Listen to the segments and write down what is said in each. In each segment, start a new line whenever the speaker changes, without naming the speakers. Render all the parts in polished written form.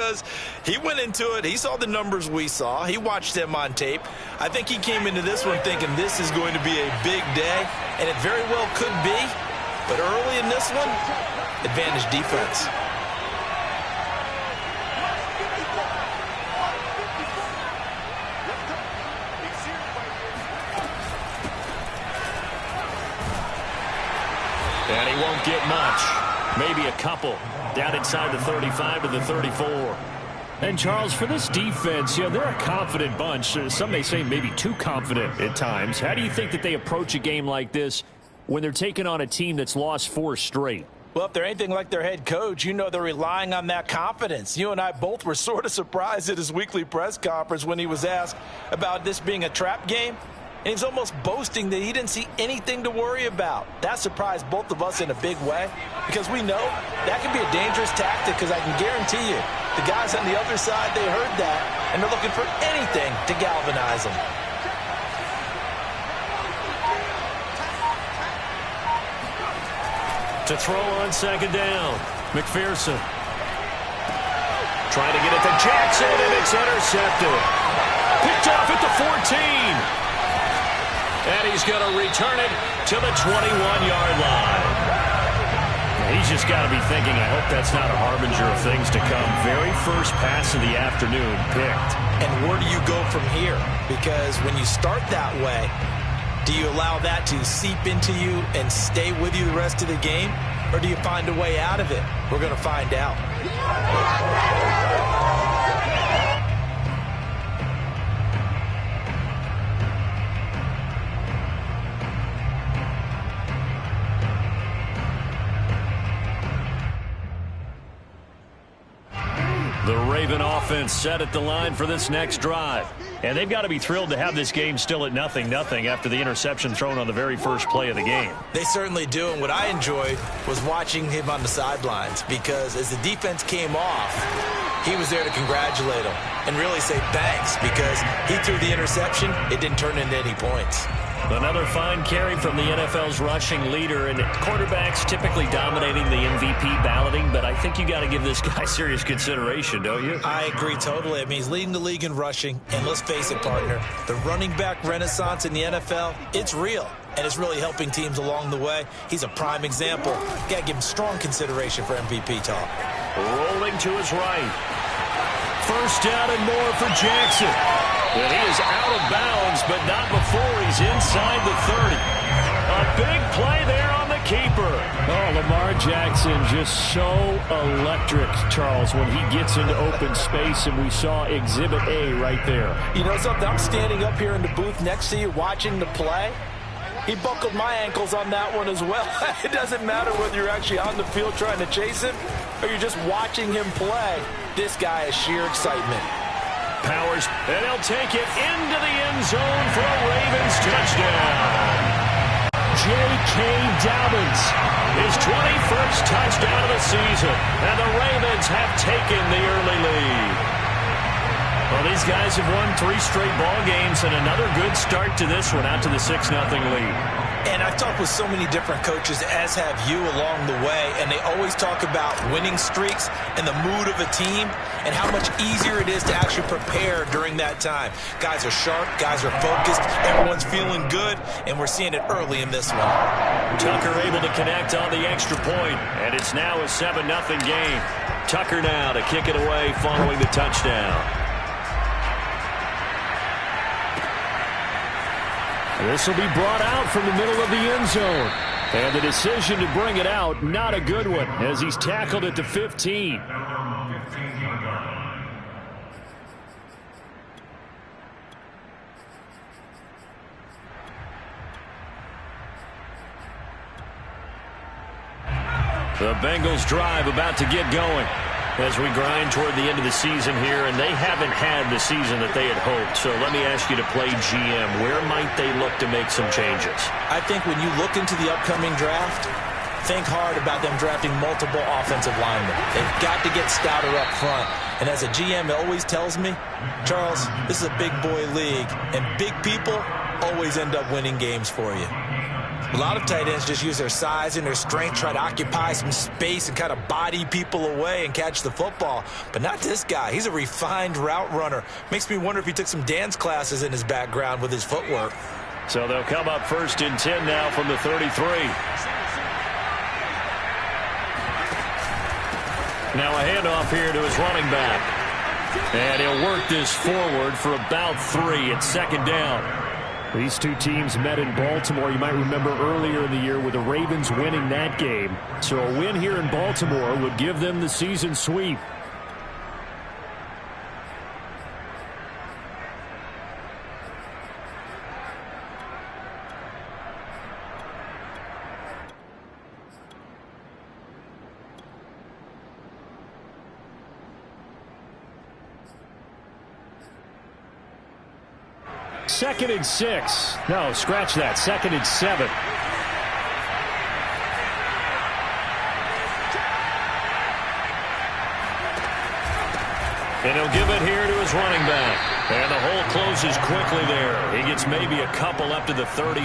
because he went into it. He saw the numbers we saw. He watched them on tape. I think he came into this one thinking this is going to be a big day, and it very well could be. But early in this one, advantage defense.
And he won't get much. Maybe a couple. Down inside the 35 to the 34.
And, Charles, for this defense, they're a confident bunch. Some may say maybe too confident at times. How do you think that they approach a game like this when they're taking on a team that's lost 4 straight?
Well, if they're anything like their head coach, they're relying on that confidence. You and I both were sort of surprised at his weekly press conference when he was asked about this being a trap game. And he's almost boasting that he didn't see anything to worry about. That surprised both of us in a big way because we know that can be a dangerous tactic because I can guarantee you the guys on the other side, they heard that, and they're looking for anything to galvanize them.
To throw on second down, McPherson. Trying to get it to Jackson, and it's intercepted. Picked off at the 14. And he's going to return it to the 21-yard line. He's just got to be thinking, I hope that's not a harbinger of things to come. Very first pass of the afternoon picked.
And where do you go from here? Because when you start that way, do you allow that to seep into you and stay with you the rest of the game? Or do you find a way out of it? We're going to find out.
The Raven offense set at the line for this next drive. And they've got to be thrilled to have this game still at 0-0 after the interception thrown on the very first play of the game.
They certainly do, and what I enjoyed was watching him on the sidelines because as the defense came off, he was there to congratulate him and really say thanks because he threw the interception. It didn't turn into any points.
Another fine carry from the NFL's rushing leader, and quarterbacks typically dominating the MVP balloting, but I think you got to give this guy serious consideration, don't you?
I agree totally. I mean, he's leading the league in rushing, and let's face it, partner, the running back renaissance in the NFL, it's real, and it's really helping teams along the way. He's a prime example. Got to give him strong consideration for MVP talk.
Rolling to his right. First down and more for Jackson. And he is out of bounds, but not before he's inside the 30. A big play there on the keeper.
Oh, Lamar Jackson just so electric, Charles, when he gets into open space, and we saw Exhibit A right there.
You know something? I'm standing up here in the booth next to you watching the play. He buckled my ankles on that one as well. It doesn't matter whether you're actually on the field trying to chase him or you're just watching him play. This guy is sheer excitement.
Powers, and he'll take it into the end zone for a Ravens touchdown.
J.K. Dobbins.
His 21st touchdown of the season, and the Ravens have taken the early lead. Well, these guys have won 3 straight ball games, and another good start to this one, out to the 6-0 lead.
And I've talked with so many different coaches, as have you, along the way, and they always talk about winning streaks and the mood of a team and how much easier it is to actually prepare during that time. Guys are sharp, guys are focused, everyone's feeling good, and we're seeing it early in this one.
Tucker able to connect on the extra point, and it's now a 7-0 game. Tucker now to kick it away following the touchdown.
This will be brought out from the middle of the end zone. And the decision to bring it out, not a good one, as he's tackled at the 15.
The Bengals drive about to get going as we grind toward the end of the season here, and they haven't had the season that they had hoped. So let me ask you to play GM. Where might they look to make some changes?
I think when you look into the upcoming draft, think hard about them drafting multiple offensive linemen. They've got to get stouter up front. And as a GM always tells me, Charles, this is a big boy league, and big people always end up winning games for you. A lot of tight ends just use their size and their strength, try to occupy some space and kind of body people away and catch the football. But not this guy. He's a refined route runner. Makes me wonder if he took some dance classes in his background with his footwork.
So they'll come up 1st and 10 now from the 33. Now a handoff here to his running back. And he'll work this forward for about 3 at 2nd down.
These two teams met in Baltimore. You might remember earlier in the year with the Ravens winning that game. So a win here in Baltimore would give them the season sweep. Second and 6. No, scratch that. 2nd and 7.
And he'll give it here to his running back. And the hole closes quickly there. He gets maybe a couple up to the 38.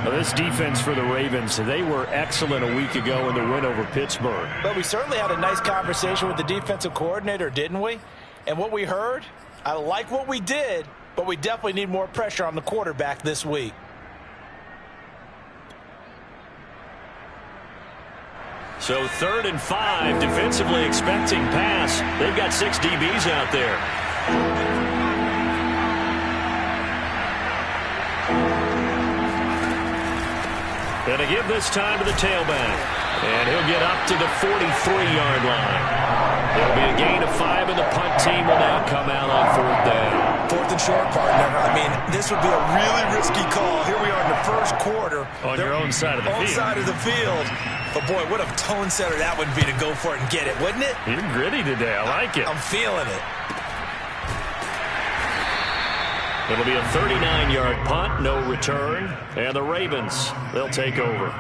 Well, this defense for the Ravens, they were excellent a week ago in the win over Pittsburgh.
But we certainly had a nice conversation with the defensive coordinator, didn't we? And what we heard, I like what we did, but we definitely need more pressure on the quarterback this week.
So 3rd and 5, defensively expecting pass. They've got 6 DBs out there. Going to give this time to the tailback. And he'll get up to the 43-yard line. It'll be a gain of 5, and the punt team will now come out on 4th down.
4th and short, partner. I mean, this would be a really risky call. Here we are in the first quarter.
On your own side of the field.
On side of the field. But, boy, what a tone setter that would be to go for it and get it, wouldn't it?
You're gritty today. I like it.
I'm feeling it.
It'll be a 39-yard punt, no return. And the Ravens, they'll take over.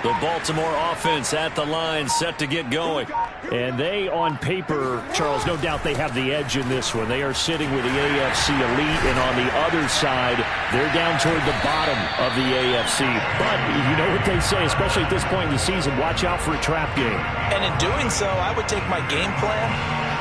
The Baltimore offense at the line, set to get going.
And they, on paper, Charles, no doubt they have the edge in this one. They are sitting with the AFC elite, and on the other side, they're down toward the bottom of the AFC. But you know what they say, especially at this point in the season, watch out for a trap game.
And in doing so, I would take my game plan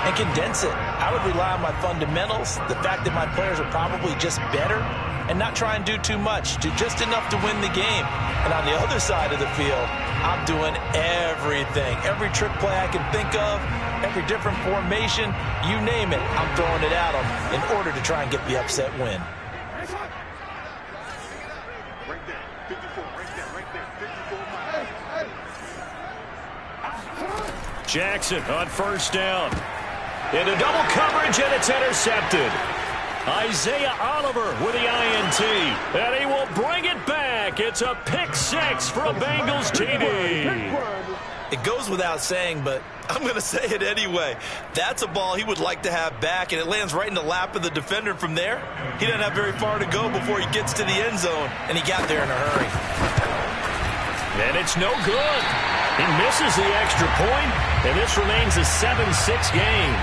and condense it. I would rely on my fundamentals, the fact that my players are probably just better, and not try and do too much, do just enough to win the game. And on the other side of the field, I'm doing everything. Every trick play I can think of, every different formation, you name it, I'm throwing it at them in order to try and get the upset win.
Jackson on 1st down. Into double coverage, and it's intercepted. Isaiah Oliver with the INT, and he will bring it back. It's a pick-6 for a Bengals TD.
It goes without saying, but I'm going to say it anyway. That's a ball he would like to have back, and it lands right in the lap of the defender from there. He doesn't have very far to go before he gets to the end zone, and he got there in a hurry.
And it's no good. He misses the extra point, and this remains a 7-6 game.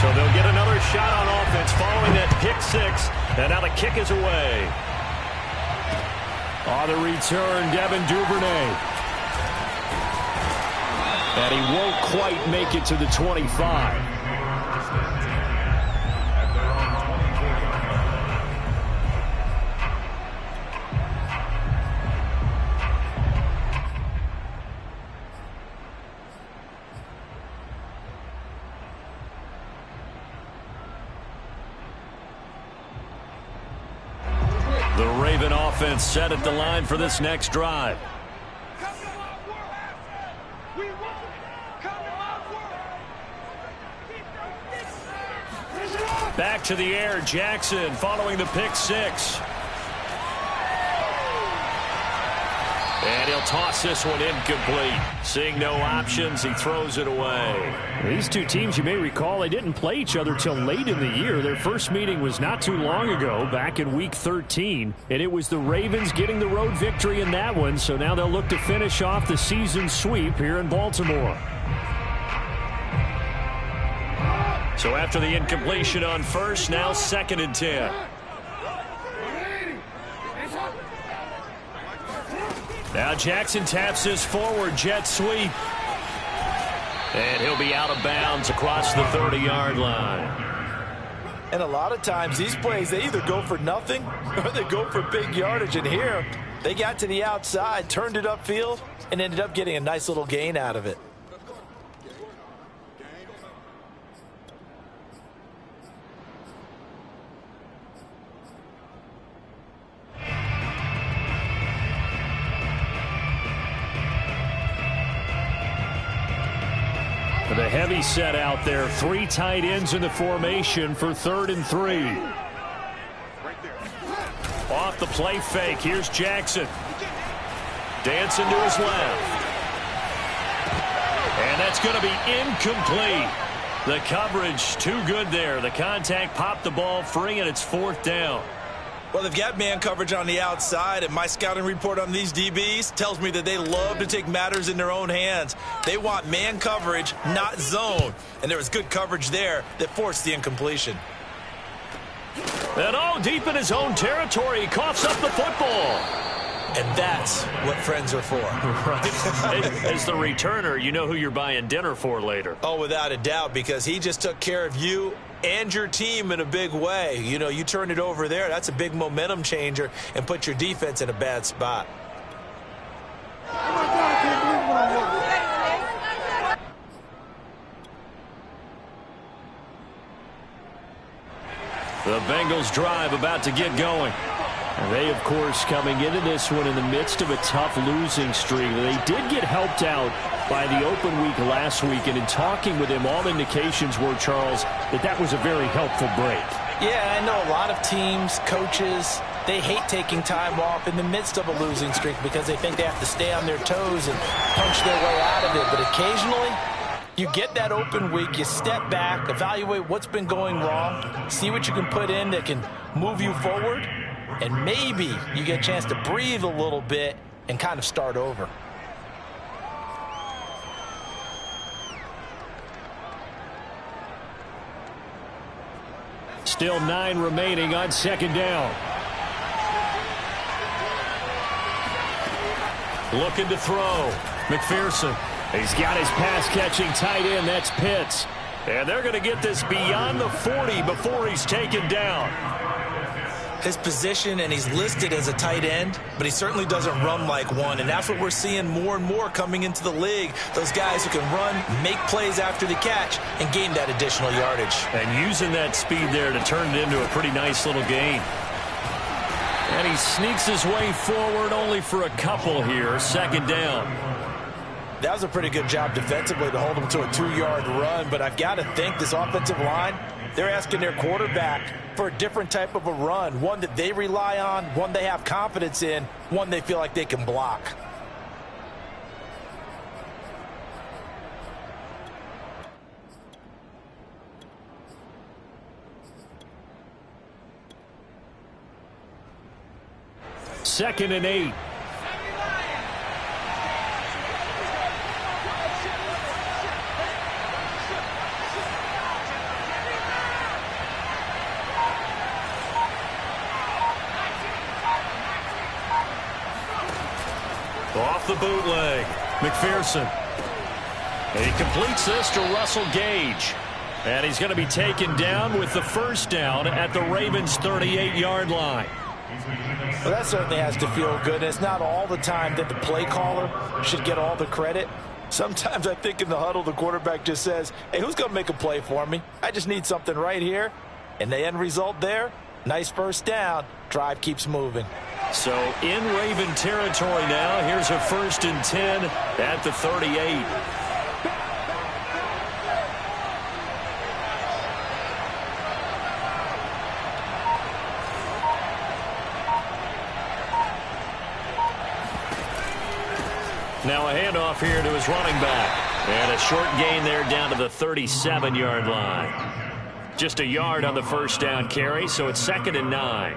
So they'll get another shot on offense following that pick-6, and now the kick is away.
On the return, Devin Duvernay. And he won't quite make it to the 25.
The Raven offense set at the line for this next drive. Back to the air, Jackson following the pick six. And he'll toss this one incomplete. Seeing no options, he throws it away.
These two teams, you may recall, they didn't play each other till late in the year. Their first meeting was not too long ago, back in Week 13. And it was the Ravens getting the road victory in that one. So now they'll look to finish off the season sweep here in Baltimore.
So after the incompletion on first, now 2nd and 10. Now Jackson taps this forward jet sweep. And he'll be out of bounds across the 30-yard line.
And a lot of times these plays, they either go for nothing or they go for big yardage. And here, they got to the outside, turned it upfield, and ended up getting a nice little gain out of it.
With a heavy set out there, 3 tight ends in the formation for 3rd and 3.
Off the play fake, here's Jackson. Dancing to his left. And that's going to be incomplete. The coverage too good there. The contact popped the ball free, and it's 4th down.
Well, they've got man coverage on the outside, and my scouting report on these DBs tells me that they love to take matters in their own hands. They want man coverage, not zone. And there was good coverage there that forced the incompletion.
And all deep in his own territory, he coughs up the football.
And that's what friends are for.
Right. As the returner, you know who you're buying dinner for later.
Oh, without a doubt, because he just took care of you and your team in a big way. You know, you turn it over there, that's a big momentum changer and put your defense in a bad spot.
The Bengals drive about to get going.
They, of course, coming into this one in the midst of a tough losing streak. They did get helped out by the open week last week, and in talking with him, all indications were, Charles, that was a very helpful break.
Yeah, I know a lot of teams, coaches, they hate taking time off in the midst of a losing streak because they think they have to stay on their toes and punch their way out of it. But occasionally, you get that open week, you step back, evaluate what's been going wrong, see what you can put in that can move you forward, and maybe you get a chance to breathe a little bit and kind of start over.
Still 9 remaining on 2nd down.
Looking to throw. McPherson.
He's got his pass-catching tight end. That's Pitts.
And they're going to get this beyond the 40 before he's taken down.
His position, and he's listed as a tight end, but he certainly doesn't run like one, and that's what we're seeing more and more coming into the league. Those guys who can run, make plays after the catch, and gain that additional yardage.
And using that speed there to turn it into a pretty nice little gain. And he sneaks his way forward only for a couple here. 2nd down.
That was a pretty good job defensively to hold him to a 2-yard run, but I've got to think this offensive line, they're asking their quarterback for a different type of a run, one that they rely on, one they have confidence in, one they feel like they can block.
Second and 8.
Off the bootleg. McPherson. And he completes this to Russell Gage. And he's going to be taken down with the 1st down at the Ravens' 38-yard line.
Well, that certainly has to feel good. It's not all the time that the play caller should get all the credit. Sometimes I think in the huddle, the quarterback just says, hey, who's going to make a play for me? I just need something right here. And the end result there, nice 1st down. Drive keeps moving.
So in Raven territory now. Here's a 1st and 10 at the 38. Now a handoff here to his running back. And a short gain there down to the 37-yard line. Just a yard on the first down carry, so it's 2nd and 9.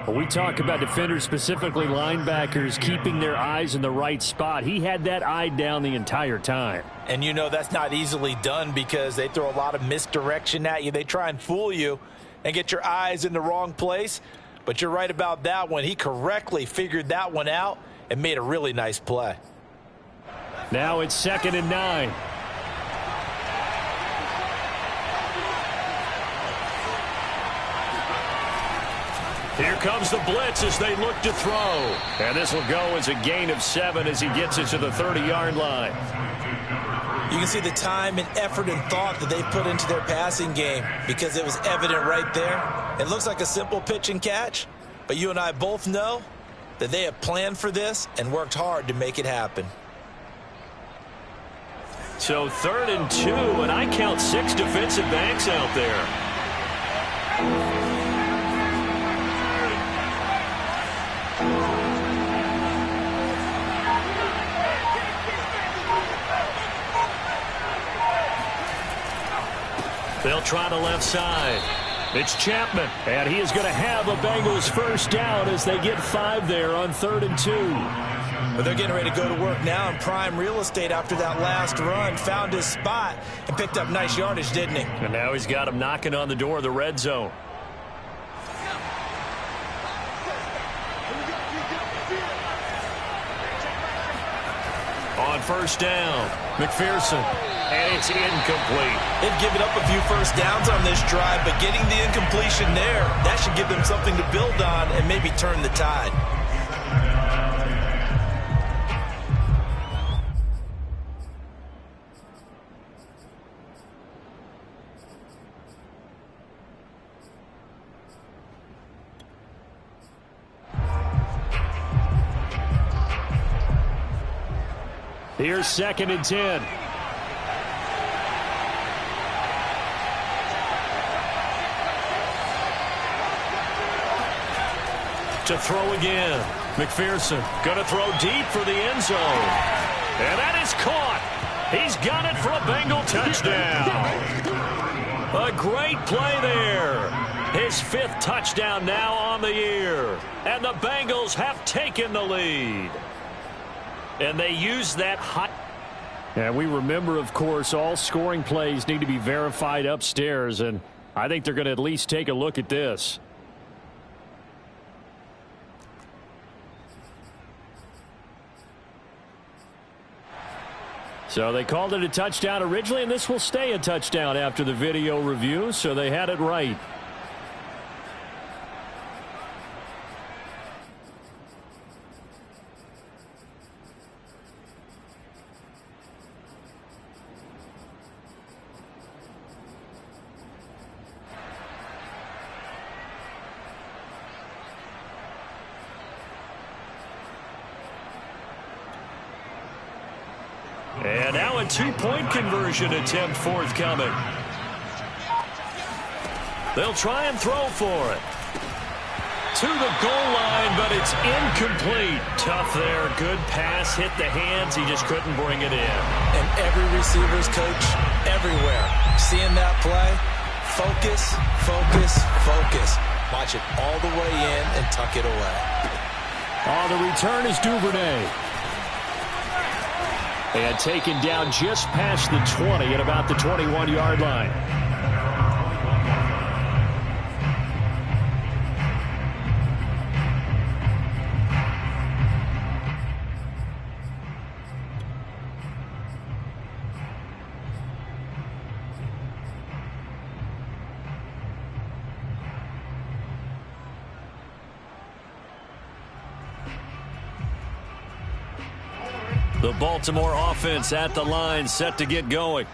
Well, we talk about defenders, specifically linebackers, keeping their eyes in the right spot. He had that eye down the entire time.
And you know that's not easily done because they throw a lot of misdirection at you. They try and fool you and get your eyes in the wrong place. But you're right about that one. He correctly figured that one out and made a really nice play.
Now it's 2nd and 9.
Here comes the blitz as they look to throw.
And this will go as a gain of 7 as he gets it to the 30-yard line.
You can see the time and effort and thought that they put into their passing game because it was evident right there. It looks like a simple pitch and catch, but you and I both know that they have planned for this and worked hard to make it happen.
So 3rd and 2, and I count 6 defensive backs out there. They'll try the left side.
It's Chapman, and he is going to have a Bengals first down as they get 5 there on 3rd and 2.
But they're getting ready to go to work now in prime real estate after that last run. Found his spot and picked up nice yardage, didn't he?
And now he's got him knocking on the door of the red zone. On first down, McPherson. And it's incomplete.
They've given up a few first downs on this drive, but getting the incompletion there, that should give them something to build on and maybe turn the tide.
Here's 2nd and 10.
To throw again. McPherson going to throw deep for the end zone. And that is caught. He's got it for a Bengal touchdown. A great play there. His 5th touchdown now on the year. And the Bengals have taken the lead. And they use that hot.
And we remember, of course, all scoring plays need to be verified upstairs. And I think they're going to at least take a look at this. So they called it a touchdown originally, and this will stay a touchdown after the video review, so they had it right.
And now a 2-point conversion attempt forthcoming. They'll try and throw for it. To the goal line, but it's incomplete. Tough there. Good pass. Hit the hands. He just couldn't bring it in.
And every receiver's coach everywhere. Seeing that play, focus, focus, focus. Watch it all the way in and tuck it away.
The return is Duvernay. And taken down just past the 20 at about the 21-yard line.
The Baltimore offense at the line, set to get going.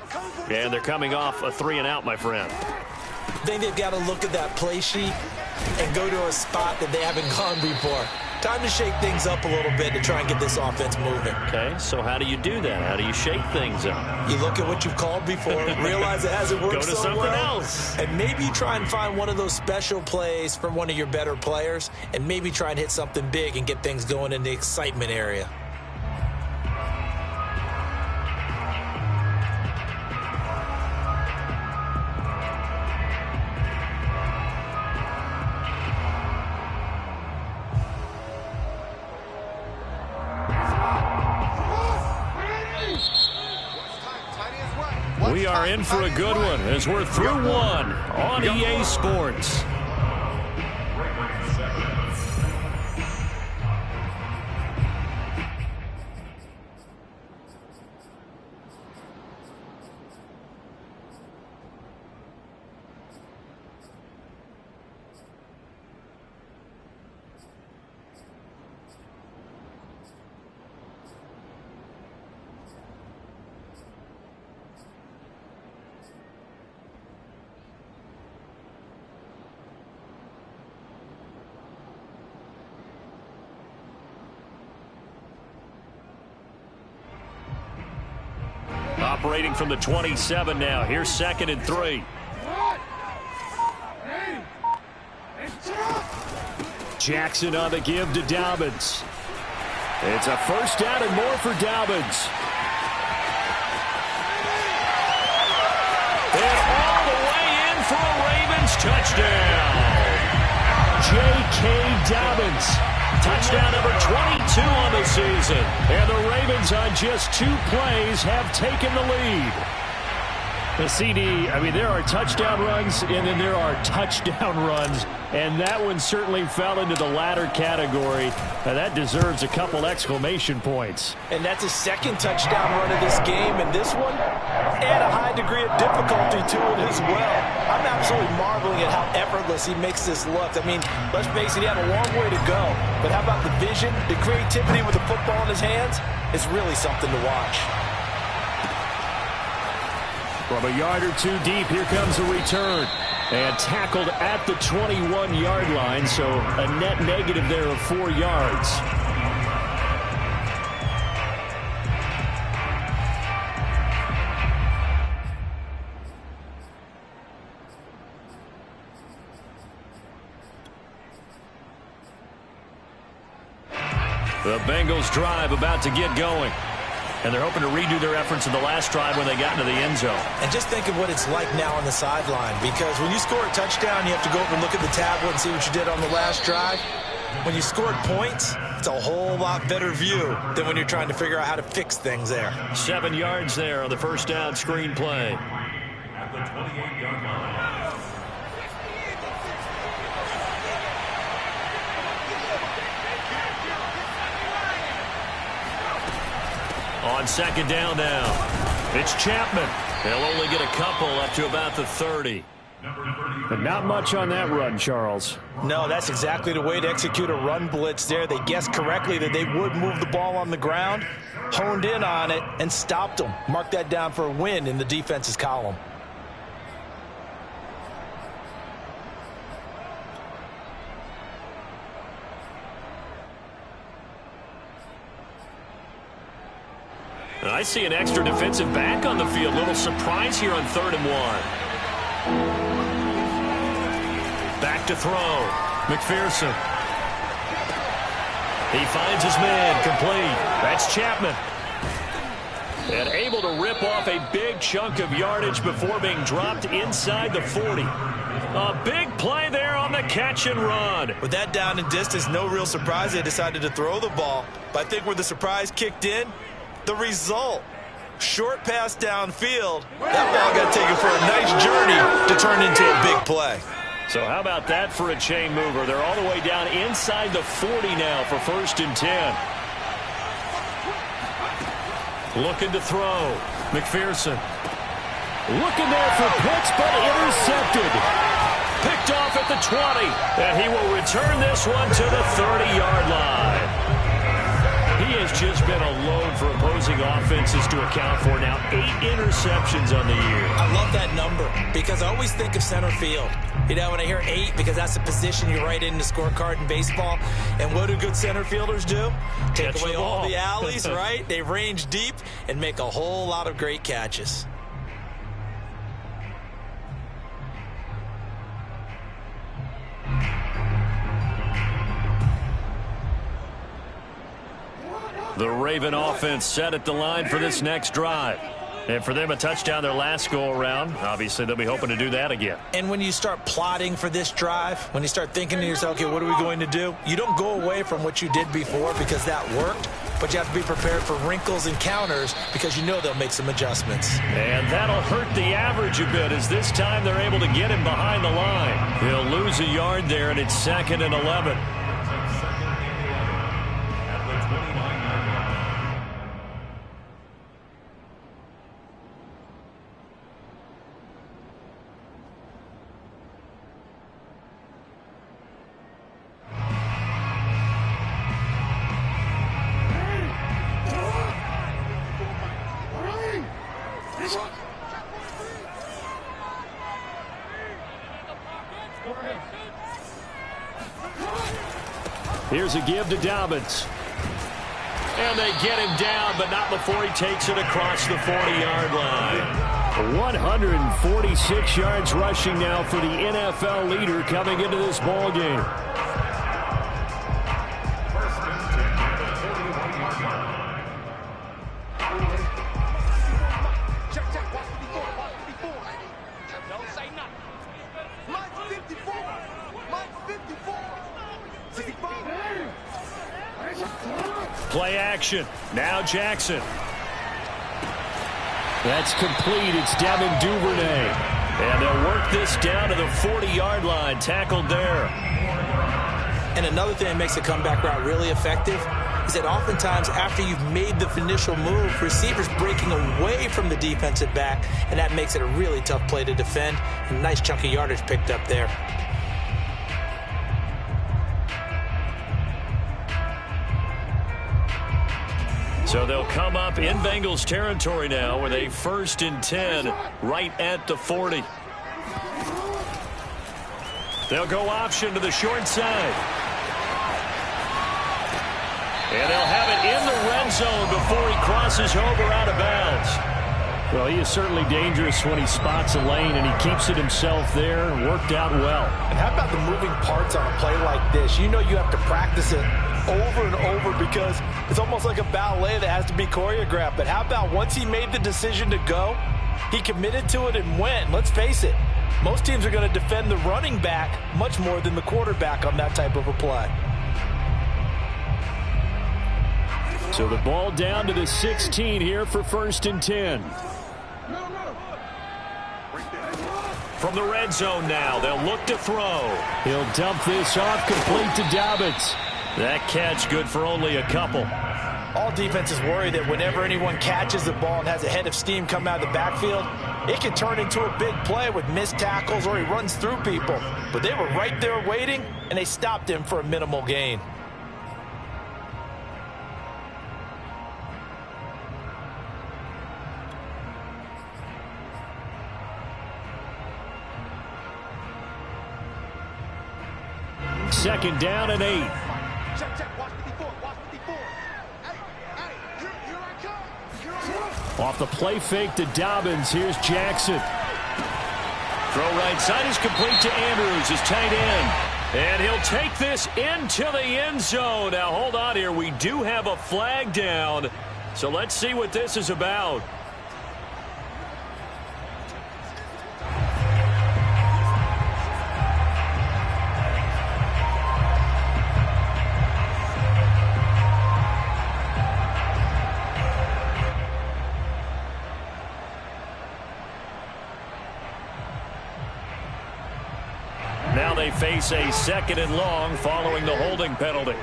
And they're coming off a 3-and-out, my friend.
I think they've got to look at that play sheet and go to a spot that they haven't gone before. Time to shake things up a little bit to try and get this offense moving.
Okay, so how do you do that? How do you shake things up?
You look at what you've called before, realize it hasn't worked so well.
Go to something else.
And maybe try and find one of those special plays from one of your better players, and maybe try and hit something big and get things going in the excitement area.
We are in for a good one as we're through one on EA Sports. Operating from the 27 now. Here's 2nd and 3. Jackson on the give to Dobbins. It's a first down and more for Dobbins. And all the way in for a Ravens touchdown. J.K. Dobbins. Touchdown number 22 on the season. And the Ravens on just 2 plays have taken the lead. The CD, I mean, there are touchdown runs and then there are touchdown runs. And that one certainly fell into the latter category. Now that deserves a couple exclamation points.
And that's his 2nd touchdown run of this game. And this one, add a high degree of difficulty to it as well. I'm absolutely marveling at how effortless he makes this look. I mean, let's face it, he had a long way to go. But how about the vision, the creativity with the football in his hands? It's really something to watch.
From a yard or 2 deep, here comes a return. And tackled at the 21-yard line, so a net negative there of 4 yards. The Bengals drive about to get going. And they're hoping to redo their efforts in the last drive when they got into the end zone.
And just think of what it's like now on the sideline. Because when you score a touchdown, you have to go over and look at the tablet and see what you did on the last drive. When you scored points, it's a whole lot better view than when you're trying to figure out how to fix things there.
7 yards there on the first down screen play. At the 28-yard line. On 2nd down now, it's Chapman. They'll only get a couple up to about the 30.
But not much on that run, Charles.
No, that's exactly the way to execute a run blitz there. They guessed correctly that they would move the ball on the ground, honed in on it, and stopped them. Mark that down for a win in the defense's column.
I see an extra defensive back on the field. Little surprise here on 3rd and 1. Back to throw. McPherson. He finds his man. Complete. That's Chapman. And able to rip off a big chunk of yardage before being dropped inside the 40. A big play there on the catch and run.
With that down and distance, no real surprise they decided to throw the ball. But I think where the surprise kicked in, the result, short pass downfield, that ball got taken for a nice journey to turn into a big play.
So how about that for a chain mover? They're all the way down inside the 40 now for 1st and 10. Looking to throw. McPherson. Looking there for Pitts, but intercepted. Picked off at the 20. And he will return this one to the 30-yard line. He has just been a load for opposing offenses to account for now. 8 interceptions on the year.
I love that number because I always think of center field. You know, when I hear 8, because that's the position you write in the scorecard in baseball. And what do good center fielders do? Take away all the alleys, right? They range deep and make a whole lot of great catches.
The Raven offense set at the line for this next drive. And for them, a touchdown their last go-around. Obviously, they'll be hoping to do that again.
And when you start plotting for this drive, when you start thinking to yourself, okay, what are we going to do? You don't go away from what you did before because that worked. but you have to be prepared for wrinkles and counters because you know they'll make some adjustments.
And that'll hurt the average a bit as this time they're able to get him behind the line. He'll lose a yard there, and it's 2nd and 11. Here's a give to Dobbins. And they get him down, but not before he takes it across the 40-yard line. 146 yards rushing now for the NFL leader coming into this ball game. Play action. Now Jackson. That's complete. It's Devin Duvernay. And they'll work this down to the 40-yard line. Tackled there.
And another thing that makes the comeback route really effective is that oftentimes after you've made the initial move, receivers breaking away from the defensive back, and that makes it a really tough play to defend. A nice chunk of yardage picked up there.
So they'll come up in Bengals territory now with a 1st and 10 right at the 40. They'll go option to the short side. And they'll have it in the red zone before he crosses over out of bounds. Well, he is certainly dangerous when he spots a lane, and he keeps it himself there. Worked out well.
And how about the moving parts on a play like this? You know you have to practice it over and over because it's almost like a ballet that has to be choreographed. But how about once he made the decision to go, he committed to it and went. Let's face it, most teams are going to defend the running back much more than the quarterback on that type of a play.
So the ball down to the 16 here for 1st and 10. From the red zone now, they'll look to throw. He'll dump this off, complete to Dobbins. That catch good for only a couple.
All defenses worry that whenever anyone catches the ball and has a head of steam come out of the backfield, it can turn into a big play with missed tackles or he runs through people. But they were right there waiting, and they stopped him for a minimal gain.
Second down and 8. Off the play fake to Dobbins. Here's Jackson. Throw right side is complete to Andrews, his tight end. And he'll take this into the end zone. Now hold on here. We do have a flag down. So let's see what this is about. Now they face a 2nd and long following the holding penalty.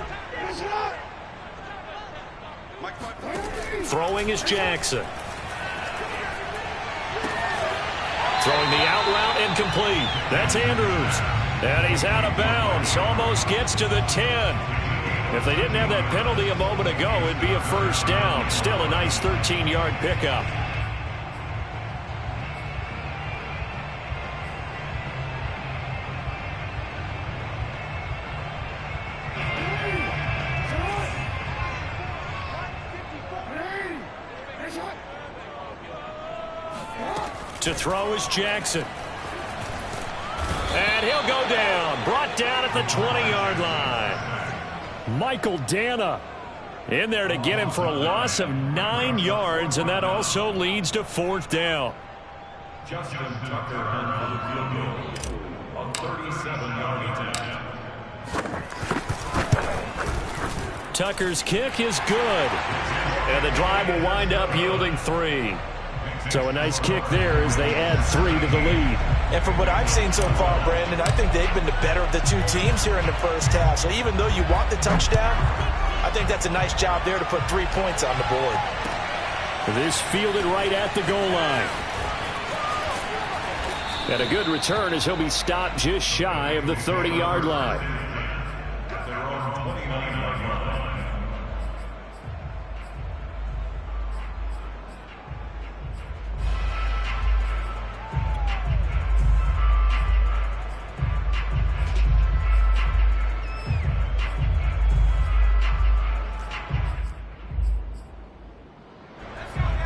Throwing is Jackson. Throwing the out route incomplete. That's Andrews. And he's out of bounds. Almost gets to the 10. If they didn't have that penalty a moment ago, it'd be a 1st down. Still a nice 13-yard pickup. To throw is Jackson. And he'll go down. Brought down at the 20-yard line. Michael Dana in there to get him for a loss of 9 yards, and that also leads to 4th down.
Justin Tucker on the field goal on 37-yard attempt.
Tucker's kick is good. And the drive will wind up yielding 3.
So a nice kick there as they add 3 to the lead.
And from what I've seen so far, Brandon, I think they've been the better of the two teams here in the first half. So even though you want the touchdown, I think that's a nice job there to put 3 points on the board.
This fielded right at the goal line. And a good return as he'll be stopped just shy of the 30-yard line.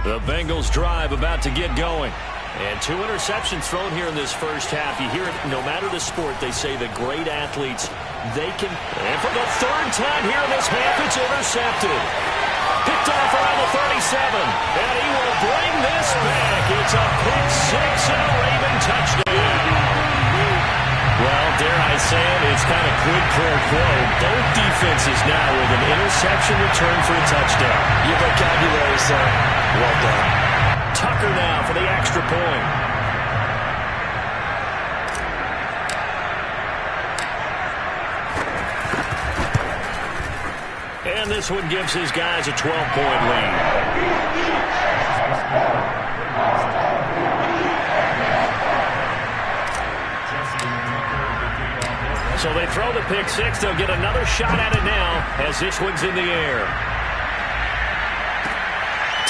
The Bengals drive about to get going. And 2 interceptions thrown here in this first half. You hear it no matter the sport, they say the great athletes, they can. And for the 3rd time here in this half, it's intercepted. Picked off around the 37. And he will bring this back. It's a pick 6 and a Raven touchdown. Well, dare I say it, it's kind of quid pro quo. Both defenses now with an interception return for a touchdown.
Your vocabulary, sir. Well done.
Tucker now for the extra point. And this one gives his guys a 12-point lead. So they throw the pick 6. They'll get another shot at it now as this one's in the air.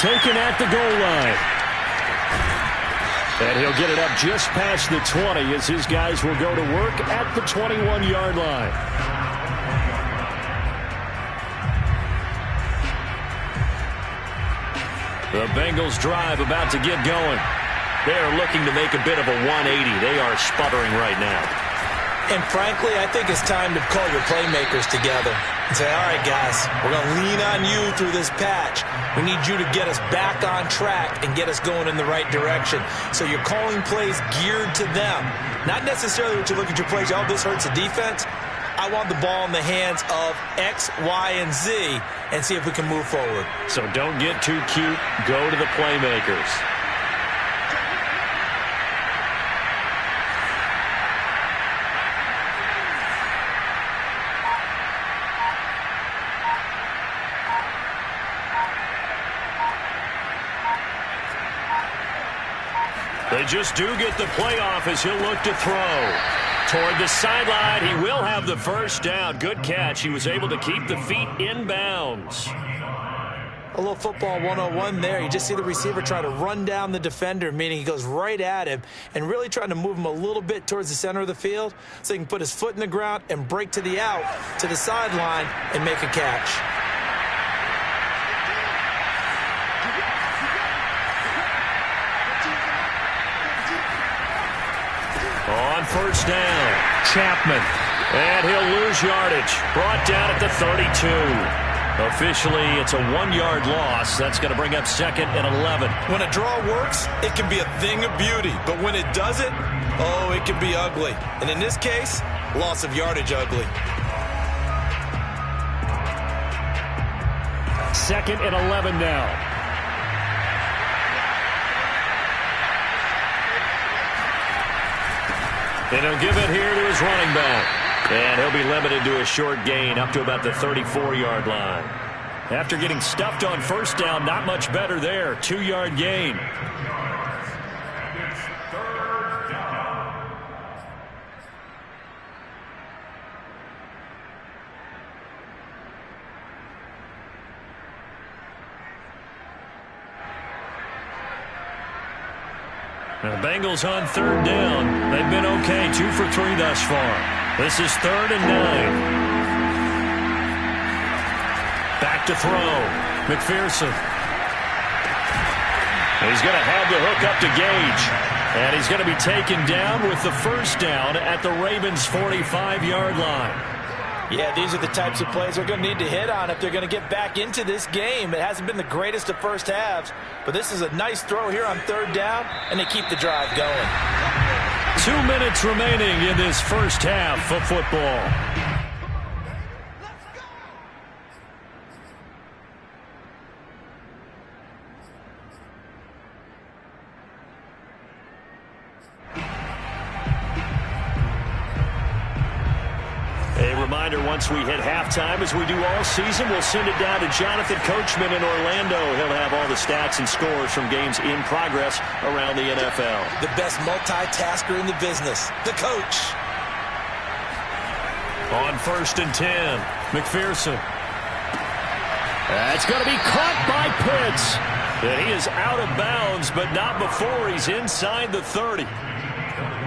Taken at the goal line. And he'll get it up just past the 20 as his guys will go to work at the 21-yard line.
The Bengals drive about to get going. They are looking to make a bit of a 180. They are sputtering right now.
And frankly, I think it's time to call your playmakers together and say, all right, guys, we're going to lean on you through this patch. We need you to get us back on track and get us going in the right direction. So you're calling plays geared to them. Not necessarily what you look at your plays, oh, this hurts the defense. I want the ball in the hands of X, Y, and Z and see if we can move forward.
So don't get too cute. Go to the playmakers. They just do get the playoff as he'll look to throw. Toward the sideline, he will have the first down. Good catch. He was able to keep the feet in bounds.
A little football 101 there. You just see the receiver try to run down the defender, meaning he goes right at him and really trying to move him a little bit towards the center of the field so he can put his foot in the ground and break to the out, to the sideline, and make a catch.
On first down, Chapman. And he'll lose yardage. Brought down at the 32. Officially, it's a 1-yard loss. That's going to bring up 2nd and 11.
When a draw works, it can be a thing of beauty. But when it doesn't, oh, it can be ugly. And in this case, loss of yardage ugly.
2nd and 11 now.
And he'll give it here to his running back. And he'll be limited to a short gain up to about the 34-yard line. After getting stuffed on first down, not much better there. 2-yard gain. The Bengals on 3rd down. They've been okay, 2 for 3 thus far. This is 3rd and 9. Back to throw. McPherson. He's going to have the hook up to Gage. And he's going to be taken down with the first down at the Ravens' 45-yard line.
Yeah, these are the types of plays they're going to need to hit on if they're going to get back into this game. It hasn't been the greatest of first halves, but this is a nice throw here on 3rd down, and they keep the drive going.
2 minutes remaining in this first half of football.
reminder once we hit halftime, as we do all season, we'll send it down to Jonathan Coachman in Orlando. He'll have all the stats and scores from games in progress around the NFL.
The best multitasker in the business, the coach.
On 1st and 10, McPherson. That's going to be caught by Pitts. And he is out of bounds, but not before he's inside the 30.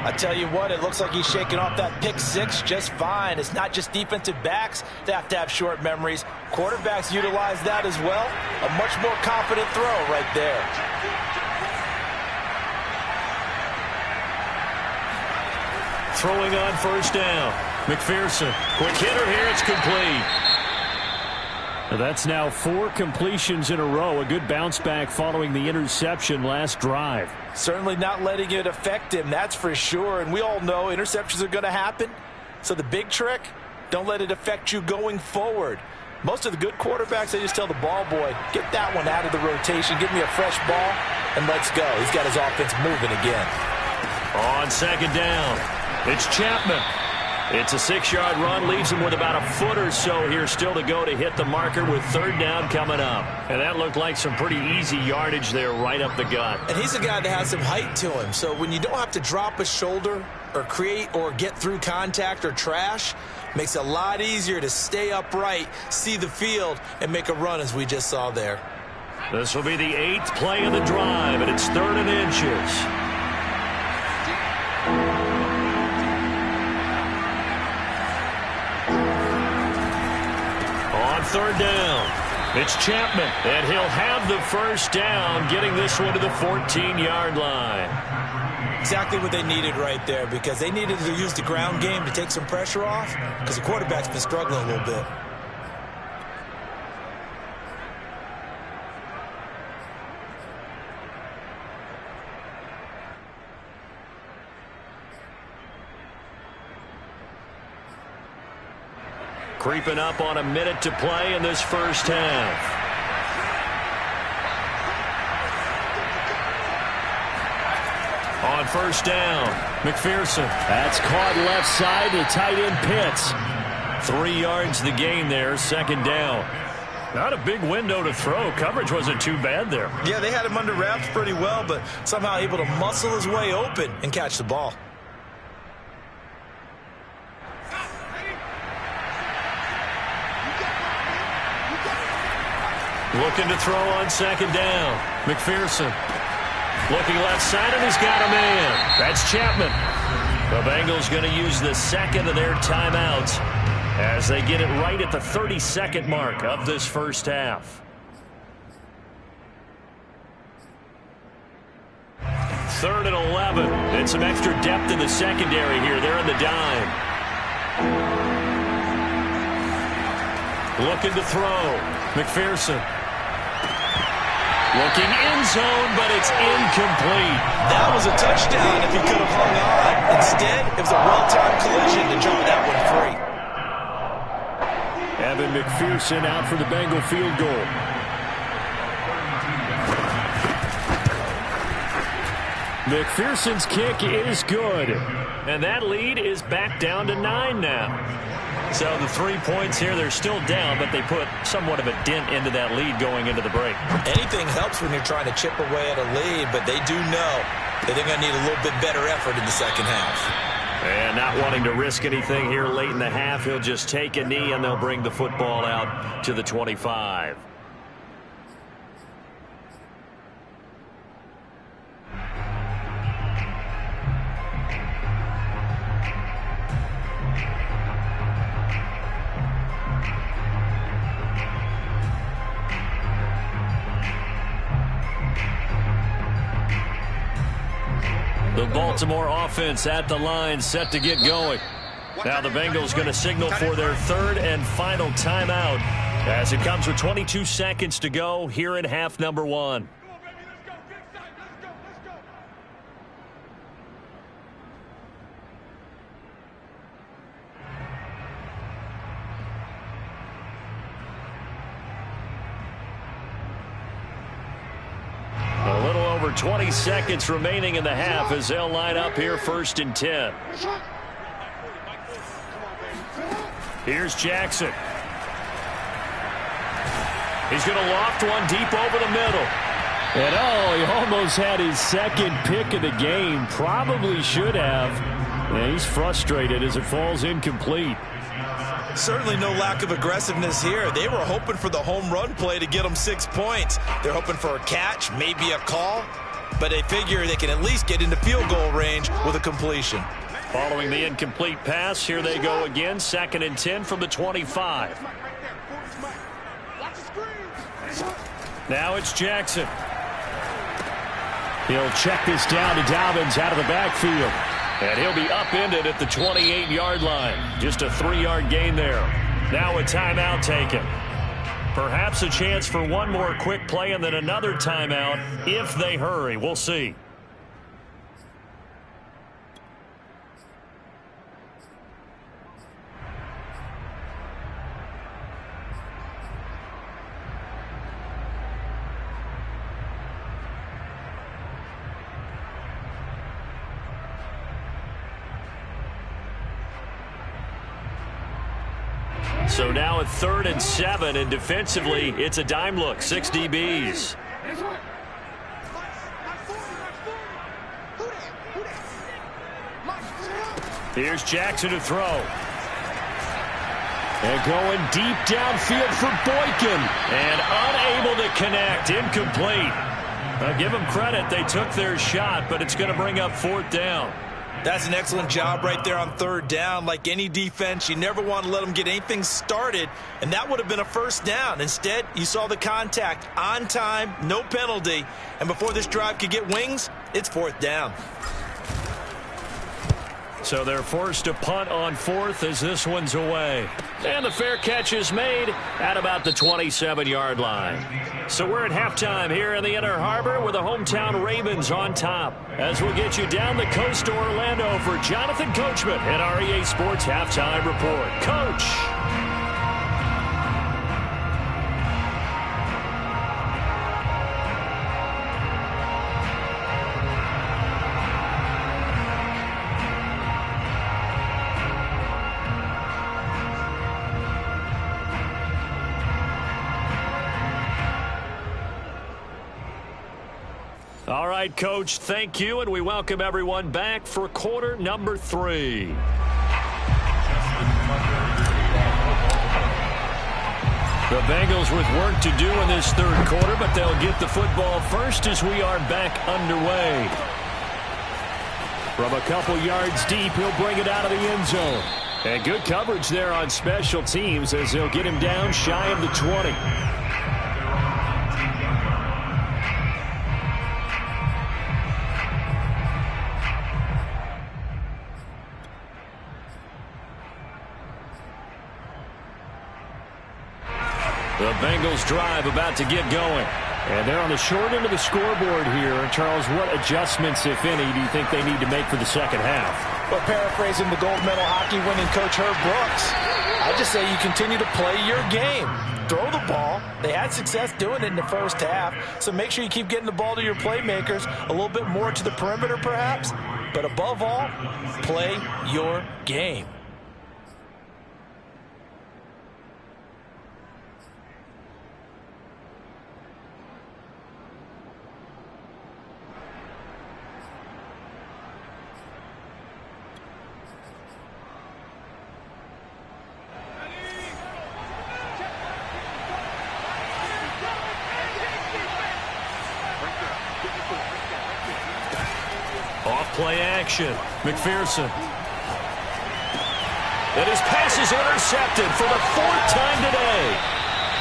I tell you what, it looks like he's shaking off that pick six just fine. It's not just defensive backs that have to have short memories. Quarterbacks utilize that as well. A much more confident throw right there.
Throwing on 1st down. McPherson. Quick hitter here. It's complete. That's now 4 completions in a row. A good bounce back following the interception last drive.
Certainly not letting it affect him, that's for sure. And we all know interceptions are going to happen. So the big trick, don't let it affect you going forward. Most of the good quarterbacks, they just tell the ball boy, get that one out of the rotation, give me a fresh ball, and let's go. He's got his offense moving again.
On 2nd down, it's Chapman. It's a 6-yard run, leaves him with about a foot or so here still to go to hit the marker with 3rd down coming up. And that looked like some pretty easy yardage there right up the gut.
And he's a guy that has some height to him, so when you don't have to drop a shoulder or create or get through contact or trash, makes it a lot easier to stay upright, see the field, and make a run as we just saw there.
This will be the 8th play of the drive, and it's 3rd and inches. On 3rd down, it's Chapman, and he'll have the 1st down, getting this one to the 14-yard line.
Exactly what they needed right there, because they needed to use the ground game to take some pressure off, because the quarterback's been struggling a little bit.
Creeping up on a minute to play in this 1st half. On 1st down, McPherson. That's caught left side to tight end Pitts. 3 yards the gain there, 2nd down. Not a big window to throw. Coverage wasn't too bad there.
Yeah, they had him under wraps pretty well, but somehow able to muscle his way open and catch the ball.
Looking to throw on 2nd down. McPherson. Looking left side, and he's got a man. That's Chapman. The Bengals going to use the 2nd of their timeouts as they get it right at the 32nd mark of this 1st half. 3rd and 11. And some extra depth in the secondary here. They're in the dime. Looking to throw. McPherson. Looking end zone, but it's incomplete.
That was a touchdown if he could have hung on. Instead, it was a well-timed collision to jump that one free.
Evan McPherson out for the Bengal field goal. McPherson's kick is good. And that lead is back down to 9 now. So the 3 points here, they're still down, but they put somewhat of a dent into that lead going into the break.
Anything helps when you're trying to chip away at a lead, but they do know that they're going to need a little bit better effort in the 2nd half.
And not wanting to risk anything here late in the half, he'll just take a knee, and they'll bring the football out to the 25. The Baltimore offense at the line, set to get going. Now the Bengals going to signal for their 3rd and final timeout as it comes with 22 seconds to go here in half number 1. A little over 20 seconds remaining in the half as they'll line up here 1st and 10. Here's Jackson. He's going to loft one deep over the middle. And he almost had his second pick of the game. Probably should have. And he's frustrated as it falls incomplete.
Certainly no lack of aggressiveness here. They were hoping for the home run play to get them 6 points. They're hoping for a catch, maybe a call, but they figure they can at least get into field goal range with a completion.
Following the incomplete pass, here they go again. 2nd and 10 from the 25. Now it's Jackson. He'll check this down to Dobbins out of the backfield. And he'll be upended at the 28-yard line. Just a 3-yard gain there. Now a timeout taken. Perhaps a chance for one more quick play and then another timeout if they hurry. We'll see. So now at 3rd and 7, and defensively, it's a dime look. 6 DBs. Here's Jackson to throw. And going deep downfield for Boykin. And unable to connect. Incomplete. I'll give them credit. They took their shot, but it's going to bring up 4th down.
That's an excellent job right there on 3rd down. Like any defense, you never want to let them get anything started, and that would have been a 1st down. Instead, you saw the contact on time, no penalty, and before this drive could get wings, it's 4th down.
So they're forced to punt on 4th as this one's away. And the fair catch is made at about the 27-yard line. So we're at halftime here in the Inner Harbor with the hometown Ravens on top. As we'll get you down the coast to Orlando for Jonathan Coachman at REA Sports Halftime Report. Coach. All right, Coach, thank you, and we welcome everyone back for quarter number 3. The Bengals with work to do in this 3rd quarter, but they'll get the football first as we are back underway. From a couple yards deep, he'll bring it out of the end zone. And good coverage there on special teams as they'll get him down shy of the 20. The Bengals drive about to get going. And they're on the short end of the scoreboard here. Charles, what adjustments, if any, do you think they need to make for the second half?
Well, paraphrasing the gold medal hockey winning coach Herb Brooks, I just say you continue to play your game. Throw the ball. They had success doing it in the first half. So make sure you keep getting the ball to your playmakers, a little bit more to the perimeter perhaps. But above all, play your game.
Play action. McPherson. And his pass is intercepted for the 4th time today.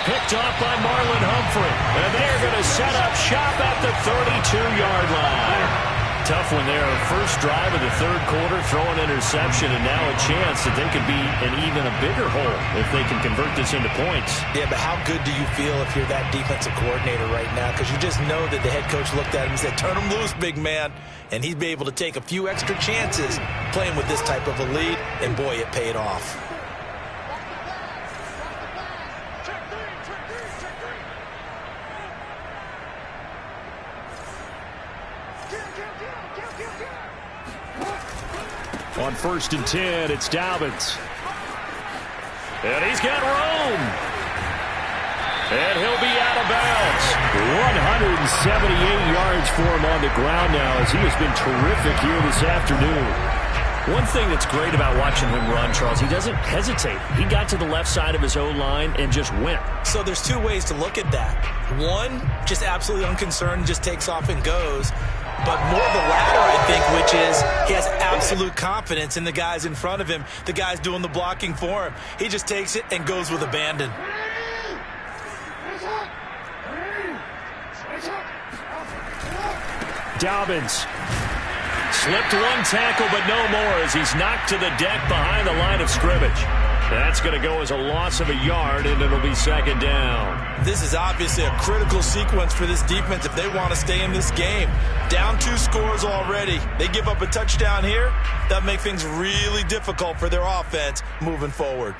Picked off by Marlon Humphrey. And they're going to set up shop at the 32-yard line. Tough one there. First drive of the 3rd quarter, throw an interception, and now a chance that they could be in even a bigger hole if they can convert this into points.
Yeah, but how good do you feel if you're that defensive coordinator right now? Because you just know that the head coach looked at him and said, turn him loose, big man. And he'd be able to take a few extra chances playing with this type of a lead, and boy, it paid off. On 1st and 10, it's Dobbins.
And he's got room. And he'll be out of bounds.
178 yards for him on the ground now as he has been terrific here this afternoon.
One thing that's great about watching him run, Charles, he doesn't hesitate. He got to the left side of his own line and just went.
So there's two ways to look at that. One, just absolutely unconcerned, just takes off and goes. But more the latter, I think, which is he has absolute confidence in the guys in front of him, the guys doing the blocking for him. He just takes it and goes with abandon.
Dobbins.
Slipped one tackle, but no more as he's knocked to the deck behind the line of scrimmage. That's going to go as a loss of a yard, and it'll be second down.
This is obviously a critical sequence for this defense if they want to stay in this game. Down 2 scores already. They give up a touchdown here. That make things really difficult for their offense moving forward.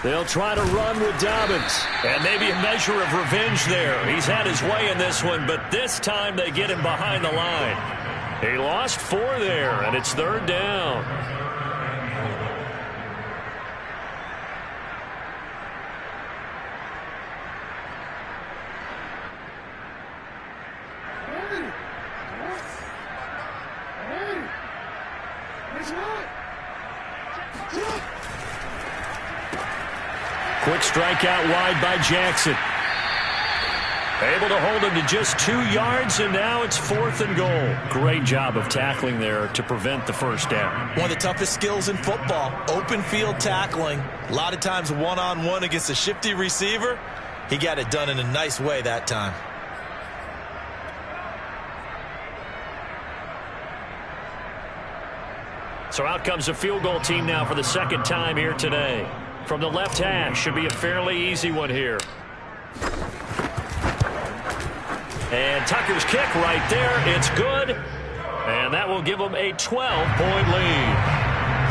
They'll try to run with Dobbins.
And maybe a measure of revenge there. He's had his way in this one, but this time they get him behind the line. He lost 4 there, and it's third down.
Quick strike out wide by Jackson.
Able to hold him to just 2 yards, and now it's 4th and goal.
Great job of tackling there to prevent the first down.
One of the toughest skills in football, open field tackling. A lot of times one-on-one against a shifty receiver. He got it done in a nice way that time.
So out comes a field goal team now for the second time here today. From the left hash, should be a fairly easy one here. And Tucker's kick right there. It's good. And that will give them a 12-point lead.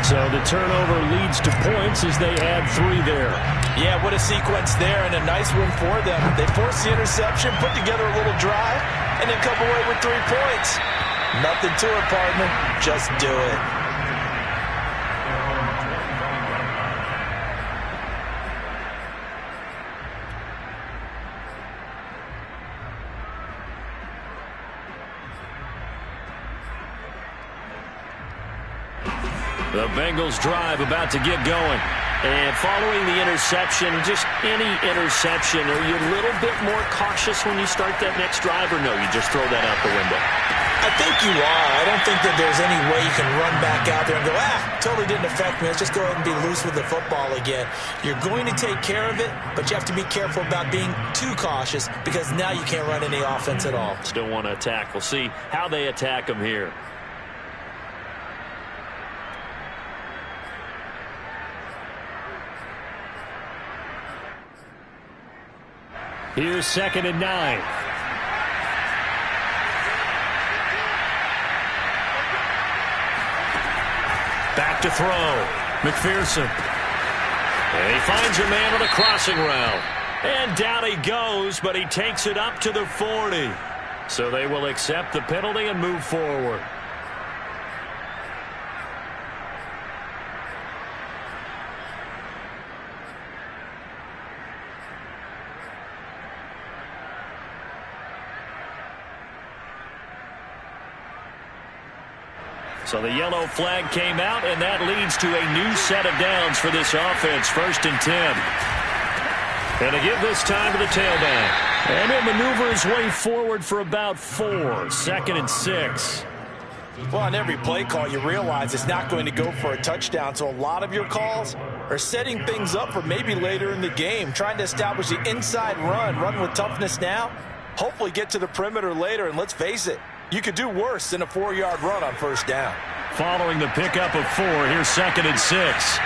So the turnover leads to points as they add 3 there.
Yeah, what a sequence there, and a nice one for them. They forced the interception, put together a little drive, and then come away with 3 points. Nothing to it, partner. Just do it.
The Bengals drive about to get going.
And following the interception, just any interception, are you a little bit more cautious when you start that next drive, or no, you just throw that out the window?
I think you are. I don't think that there's any way you can run back out there and go, totally didn't affect me. Let's just go ahead and be loose with the football again. You're going to take care of it, but you have to be careful about being too cautious because now you can't run any offense at all.
Still want to attack. We'll see how they attack them here.
Here's 2nd and 9.
Back to throw. McPherson. And he finds a man on a crossing route. And down he goes, but he takes it up to the 40. So they will accept the penalty and move forward. So the yellow flag came out, and that leads to a new set of downs for this offense. 1st and 10. And to give this time to the tailback. And he'll maneuver his way forward for about 4. 2nd and 6.
Well, on every play call, you realize it's not going to go for a touchdown. So a lot of your calls are setting things up for maybe later in the game, trying to establish the inside run with toughness now, hopefully get to the perimeter later. And let's face it, you could do worse than a 4-yard run on 1st down.
Following the pickup of 4, here's 2nd and 6.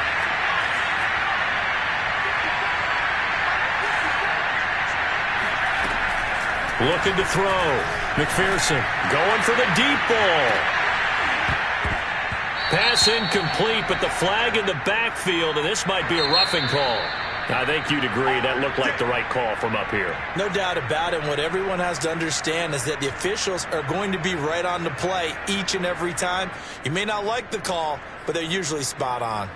Looking to throw. McPherson going for the deep ball. Pass incomplete, but the flag in the backfield, and this might be a roughing call. I think you'd agree that looked like the right call from up here.
No doubt about it. What everyone has to understand is that the officials are going to be right on the play each and every time. You may not like the call, but they're usually spot on.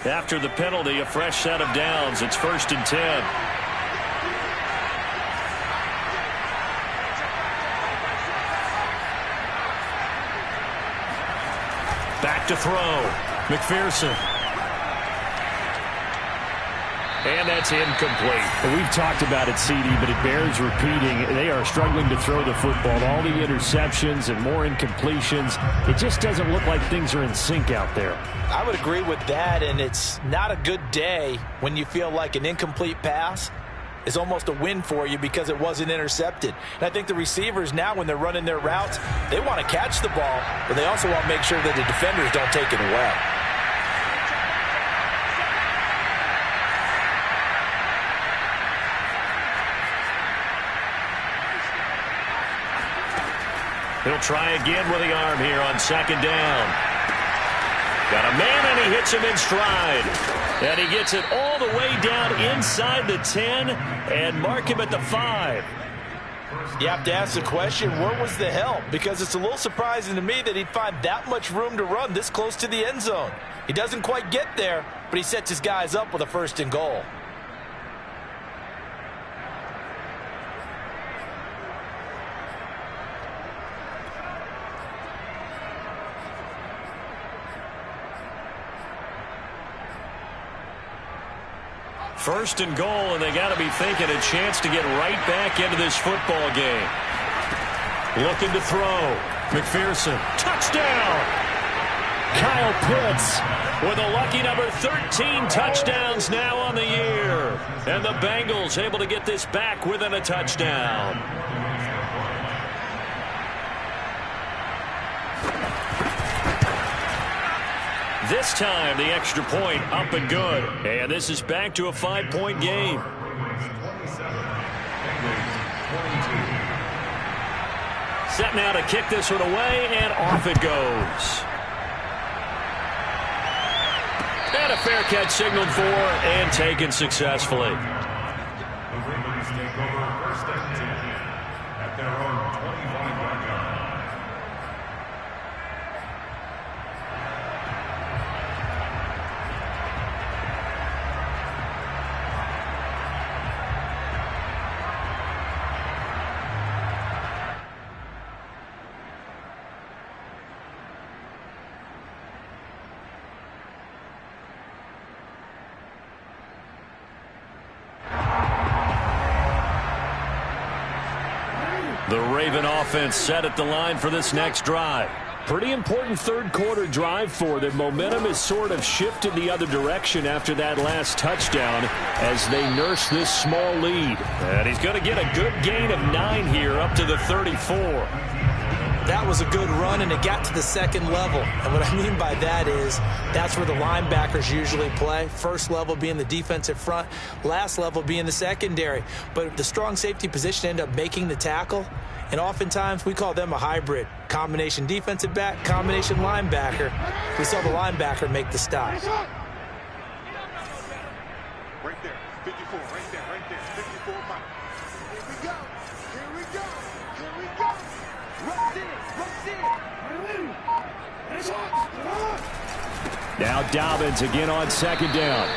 After the penalty, a fresh set of downs. It's 1st and 10. Back to throw. McPherson. And that's incomplete.
We've talked about it, CD, but it bears repeating. They are struggling to throw the football. All the interceptions and more incompletions. It just doesn't look like things are in sync out there.
I would agree with that, and it's not a good day when you feel like an incomplete pass is almost a win for you because it wasn't intercepted. And I think the receivers now, when they're running their routes, they want to catch the ball, but they also want to make sure that the defenders don't take it away.
He'll try again with the arm here on 2nd down. Got a man, and he hits him in stride. And he gets it all the way down inside the 10 and mark him at the 5.
You have to ask the question, where was the help? Because it's a little surprising to me that he'd find that much room to run this close to the end zone. He doesn't quite get there, but he sets his guys up with a 1st and goal.
First and goal, and they got to be thinking a chance to get right back into this football game. Looking to throw. McPherson. Touchdown! Kyle Pitts with a lucky number 13 touchdowns now on the year. And the Bengals able to get this back within a touchdown. This time, the extra point up and good. And this is back to a 5-point game. Set now to kick this one away, and off it goes. And a fair catch signaled for and taken successfully.
The Ravens take over 1st and 10 at their own 25-yard line.
The Raven offense set at the line for this next drive.
Pretty important 3rd quarter drive for them. Momentum has sort of shifted the other direction after that last touchdown as they nurse this small lead.
And he's going to get a good gain of 9 here up to the 34.
That was a good run, and it got to the 2nd level. And what I mean by that is that's where the linebackers usually play. First level being the defensive front, last level being the secondary. But the strong safety position ended up making the tackle, and oftentimes we call them a hybrid. Combination defensive back, combination linebacker. We saw the linebacker make the stop.
Right there, 54, right there, 54, Mike. Here we go, here we go, here we go. Rush in.
Now Dobbins again on 2nd down.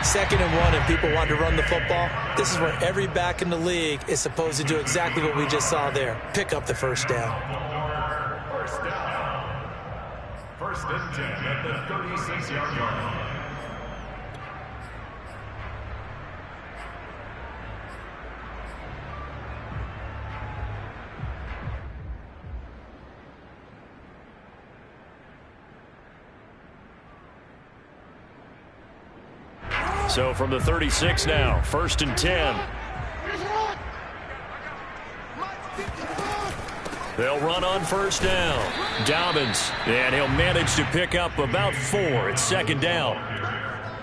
2nd and 1, and people want to run the football. This is where every back in the league is supposed to do exactly what we just saw there. Pick up the 1st down.
1st down. 1st and 10 at the 36-yard line.
So from the 36 now, 1st and 10. They'll run on 1st down. Dobbins, and he'll manage to pick up about 4. It's 2nd down.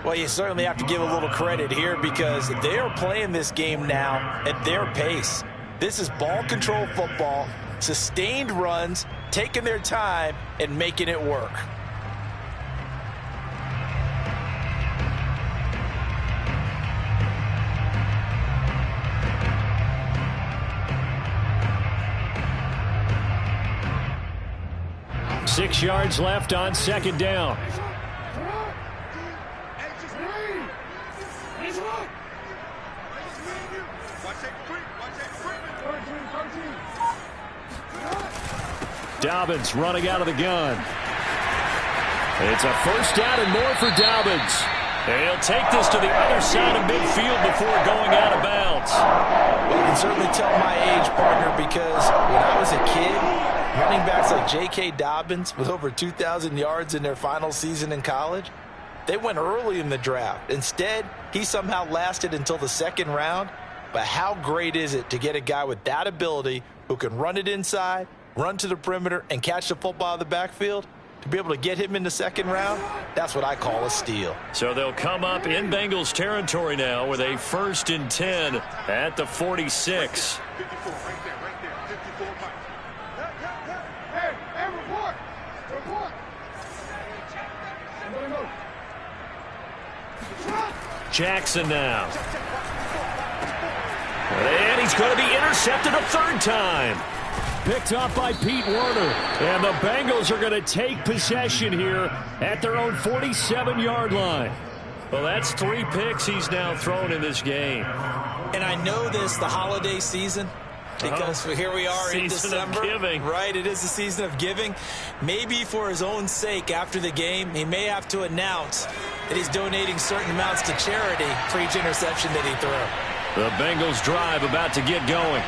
Well, you certainly have to give a little credit here because they are playing this game now at their pace. This is ball control football, sustained runs, taking their time, and making it work.
Six yards left on 2nd down. Dobbins running out of the gun. It's a 1st down and more for Dobbins. And he'll take this to the other side of midfield before going out of bounds.
Well, I can certainly tell my age, partner, because when I was a kid, running backs like J.K. Dobbins with over 2,000 yards in their final season in college, they went early in the draft. Instead, he somehow lasted until the 2nd round. But how great is it to get a guy with that ability who can run it inside, run to the perimeter, and catch the football out of the backfield? To be able to get him in the 2nd round, that's what I call a steal.
So they'll come up in Bengals territory now with a 1st and 10 at the 46.
54, right there, 54 Mike. Hey, report.
Jackson now. And he's going to be intercepted a 3rd time. Picked off by Pete Werner. And the Bengals are going to take possession here at their own 47-yard line. Well, that's 3 picks he's now thrown in this game.
And I know this, the holiday season, because here we are in December.
Season of giving.
Right, it is the season of giving. Maybe for his own sake after the game, he may have to announce that he's donating certain amounts to charity for each interception that he threw.
The Bengals drive about to get going.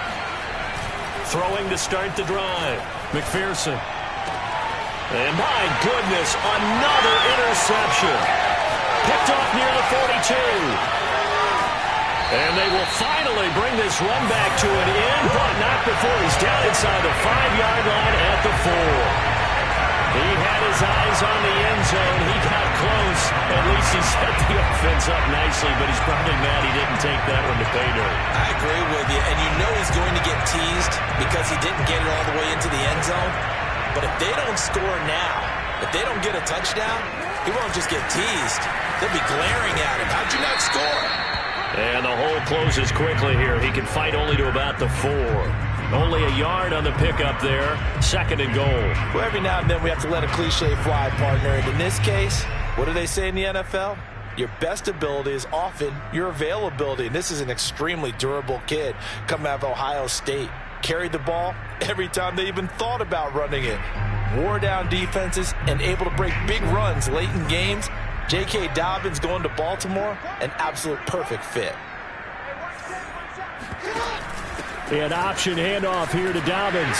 Throwing to start the drive. McPherson. And my goodness, another interception. Picked off near the 42. And they will finally bring this run back to an end, but not before he's down inside the 5-yard line at the 4. He had his eyes on the end zone. He got close. At least he set the offense up nicely, but he's probably mad he didn't take that one to pay dirt.
I agree with you, and you know he's going to get teased because he didn't get it all the way into the end zone. But if they don't score now, if they don't get a touchdown, he won't just get teased. They'll be glaring at him. How'd you not score?
And the hole closes quickly here. He can fight only to about the 4. Only a yard on the pickup there. 2nd and goal.
Well, every now and then we have to let a cliche fly, partner. And in this case, what do they say in the NFL? Your best ability is often your availability. And this is an extremely durable kid coming out of Ohio State. Carried the ball every time they even thought about running it. Wore down defenses and able to break big runs late in games. J.K. Dobbins going to Baltimore, an absolute perfect fit.
An option handoff here to Dobbins.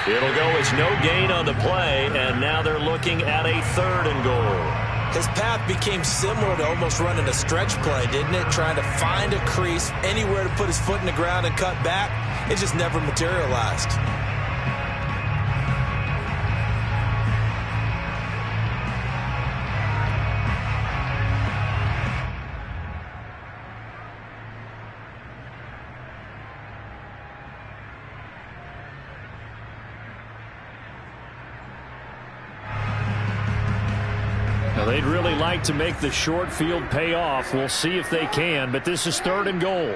It'll go as no gain on the play, and now they're looking at a 3rd and goal.
His path became similar to almost running a stretch play, didn't it? Trying to find a crease, anywhere to put his foot in the ground and cut back. It just never materialized.
They'd really like to make the short field pay off. We'll see if they can, but this is 3rd and goal.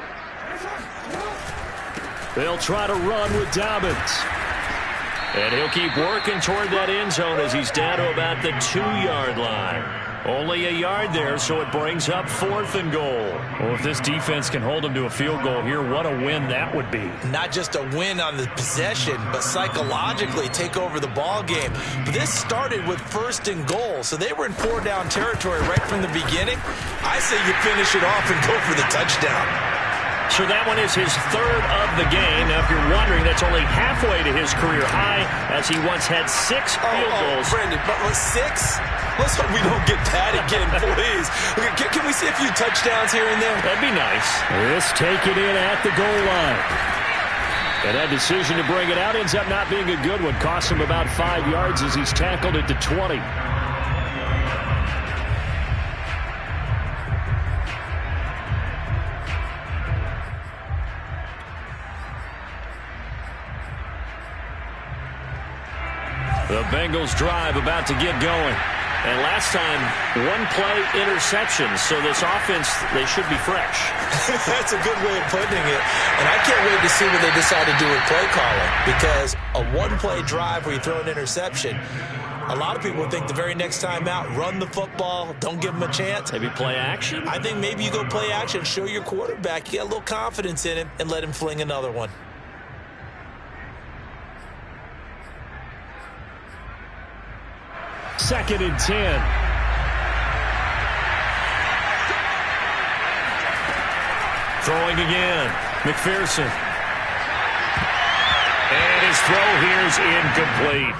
They'll try to run with Dobbins. And he'll keep working toward that end zone as he's down to about the 2-yard line. Only a yard there, so it brings up 4th and goal. Well, if this defense can hold them to a field goal here, what a win that would be.
Not just a win on the possession, but psychologically take over the ball game. But this started with 1st and goal, so they were in 4-down territory right from the beginning. I say you finish it off and go for the touchdown.
So that one is his third of the game. Now, if you're wondering, that's only halfway to his career high, as he once had 6 field goals.
Brandon, but 6? Let's hope we don't get that again, please. Can we see a few touchdowns here and there?
That'd be nice. This taken in at the goal line. And that decision to bring it out ends up not being a good one. Costs him about 5 yards as he's tackled at the 20. The Bengals drive about to get going. And last time, 1-play interception. So this offense, they should be fresh.
That's a good way of putting it. And I can't wait to see what they decide to do with play calling. Because a 1-play drive where you throw an interception, a lot of people think the very next time out, run the football, don't give them a chance.
Maybe play action?
I think maybe you go play action, show your quarterback you got a little confidence in him, and let him fling another one.
Second and 10. Throwing again. McPherson. And his throw here is incomplete.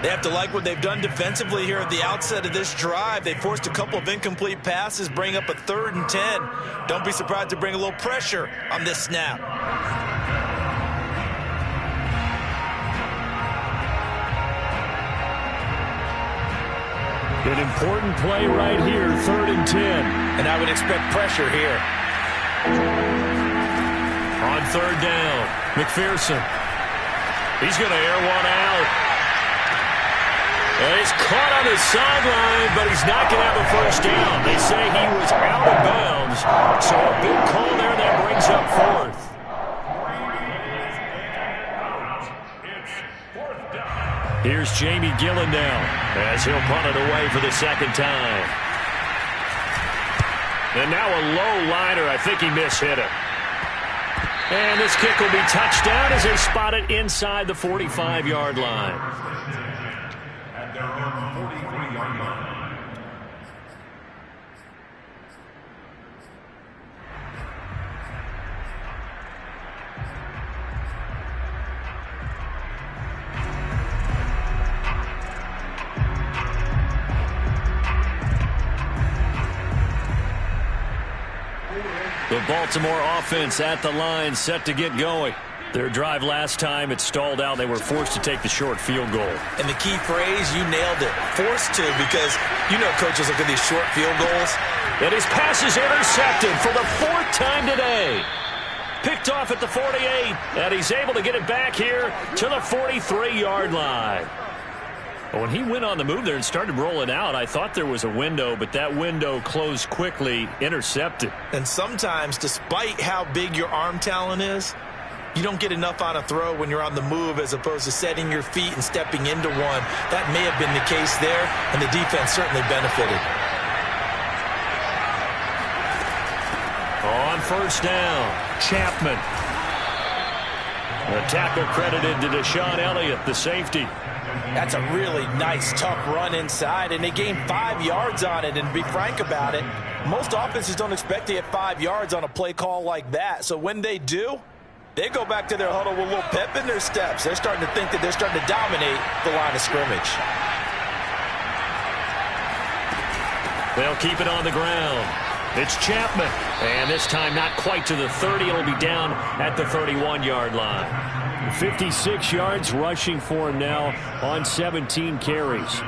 They have to like what they've done defensively here at the outset of this drive. They forced a couple of incomplete passes, bring up a 3rd and 10. Don't be surprised to bring a little pressure on this snap.
An important play right here, 3rd and 10.
And I would expect pressure here.
On 3rd down, McPherson. He's going to air one out. And he's caught on the sideline, but he's not going to have a first down. They say he was out of bounds. So a big call there that brings up 4th. Here's Jamie Gillen now as he'll punt it away for the 2nd time. And now a low liner. I think he mishit it. And this kick will be touchdown as they spot it inside the 45-yard line.
At their own 43-yard line.
The Baltimore offense at the line, set to get going. Their drive last time, it stalled out. They were forced to take the short field goal.
And the key phrase, you nailed it. Forced to, because you know coaches look at these short field goals.
And his pass is intercepted for the 4th time today. Picked off at the 48, and he's able to get it back here to the 43-yard line. When he went on the move there and started rolling out, I thought there was a window, but that window closed quickly, intercepted.
And sometimes, despite how big your arm talent is, you don't get enough on a throw when you're on the move as opposed to setting your feet and stepping into one. That may have been the case there, and the defense certainly benefited.
On 1st down, Chapman. The tackle credited to Deshaun Elliott, the safety.
That's a really nice, tough run inside, and they gained 5 yards on it. And to be frank about it, most offenses don't expect to get 5 yards on a play call like that. So when they do, they go back to their huddle with a little pep in their steps. They're starting to think that they're starting to dominate the line of scrimmage.
They'll keep it on the ground. It's Chapman. And this time not quite to the 30. It'll be down at the 31-yard line. 56 yards rushing for him now on 17 carries.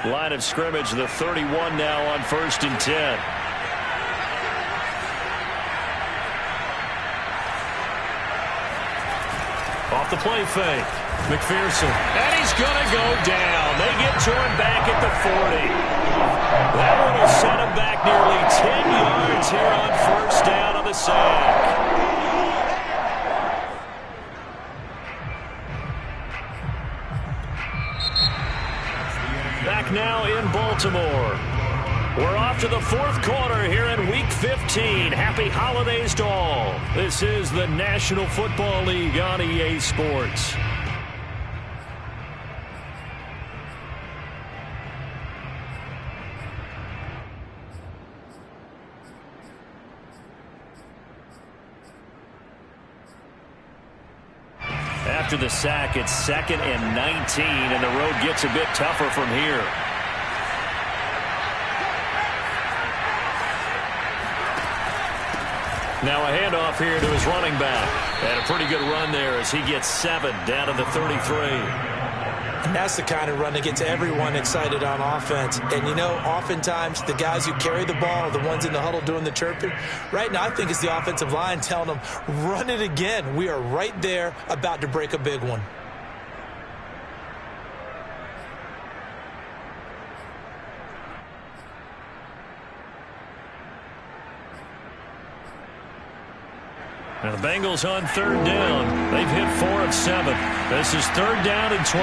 Line of scrimmage, the 31 now on 1st and 10. Off the play fake. McPherson. And he's going to go down. They get to him back at the 40. That one will set him back nearly 10 yards here on 1st down on the sack. Back now in Baltimore. We're off to the 4th quarter here in Week 15. Happy holidays to all. This is the National Football League on EA Sports. after the sack. It's 2nd and 19, and the road gets a bit tougher from here. Now a handoff here to his running back. And a pretty good run there as he gets 7 down to the 33.
And that's the kind of run that gets everyone excited on offense. And, you know, oftentimes the guys who carry the ball are the ones in the huddle doing the chirping. Right now, I think it's the offensive line telling them, run it again. We are right there about to break a big one.
Now the Bengals on 3rd down. They've hit 4 of 7. This is 3rd down and 12.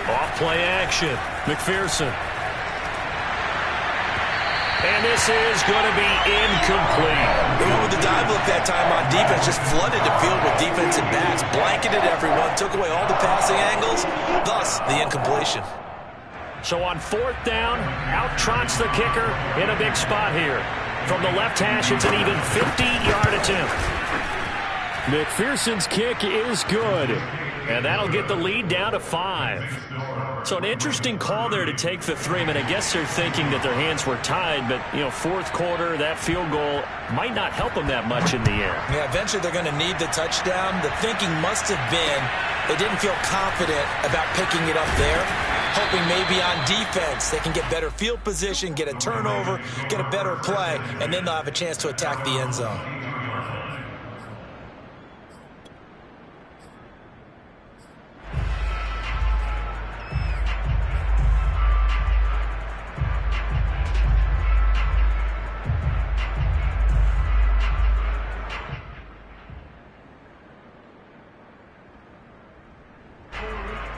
Off play action. McPherson. And this is going to be incomplete.
You know, with the dive look that time on defense, just flooded the field with defensive backs, blanketed everyone, took away all the passing angles, thus the incompletion.
So on 4th down, out trots the kicker in a big spot here. From the left hash, it's an even 50-yard attempt. McPherson's kick is good, and that'll get the lead down to 5. So an interesting call there to take the 3. I mean, I guess they're thinking that their hands were tied, but, you know, 4th quarter, that field goal might not help them that much in the end.
Yeah, eventually they're going to need the touchdown. The thinking must have been they didn't feel confident about picking it up there, hoping maybe on defense they can get better field position, get a turnover, get a better play, and then they'll have a chance to attack the end zone.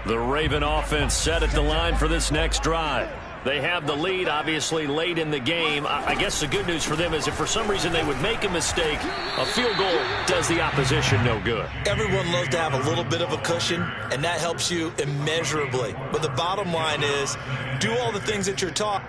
The Raven offense set at the line for this next drive. They have the lead, obviously, late in the game. I guess the good news for them is if for some reason they would make a mistake, a field goal does the opposition no good.
Everyone loves to have a little bit of a cushion, and that helps you immeasurably. But the bottom line is, do all the things that you're taught.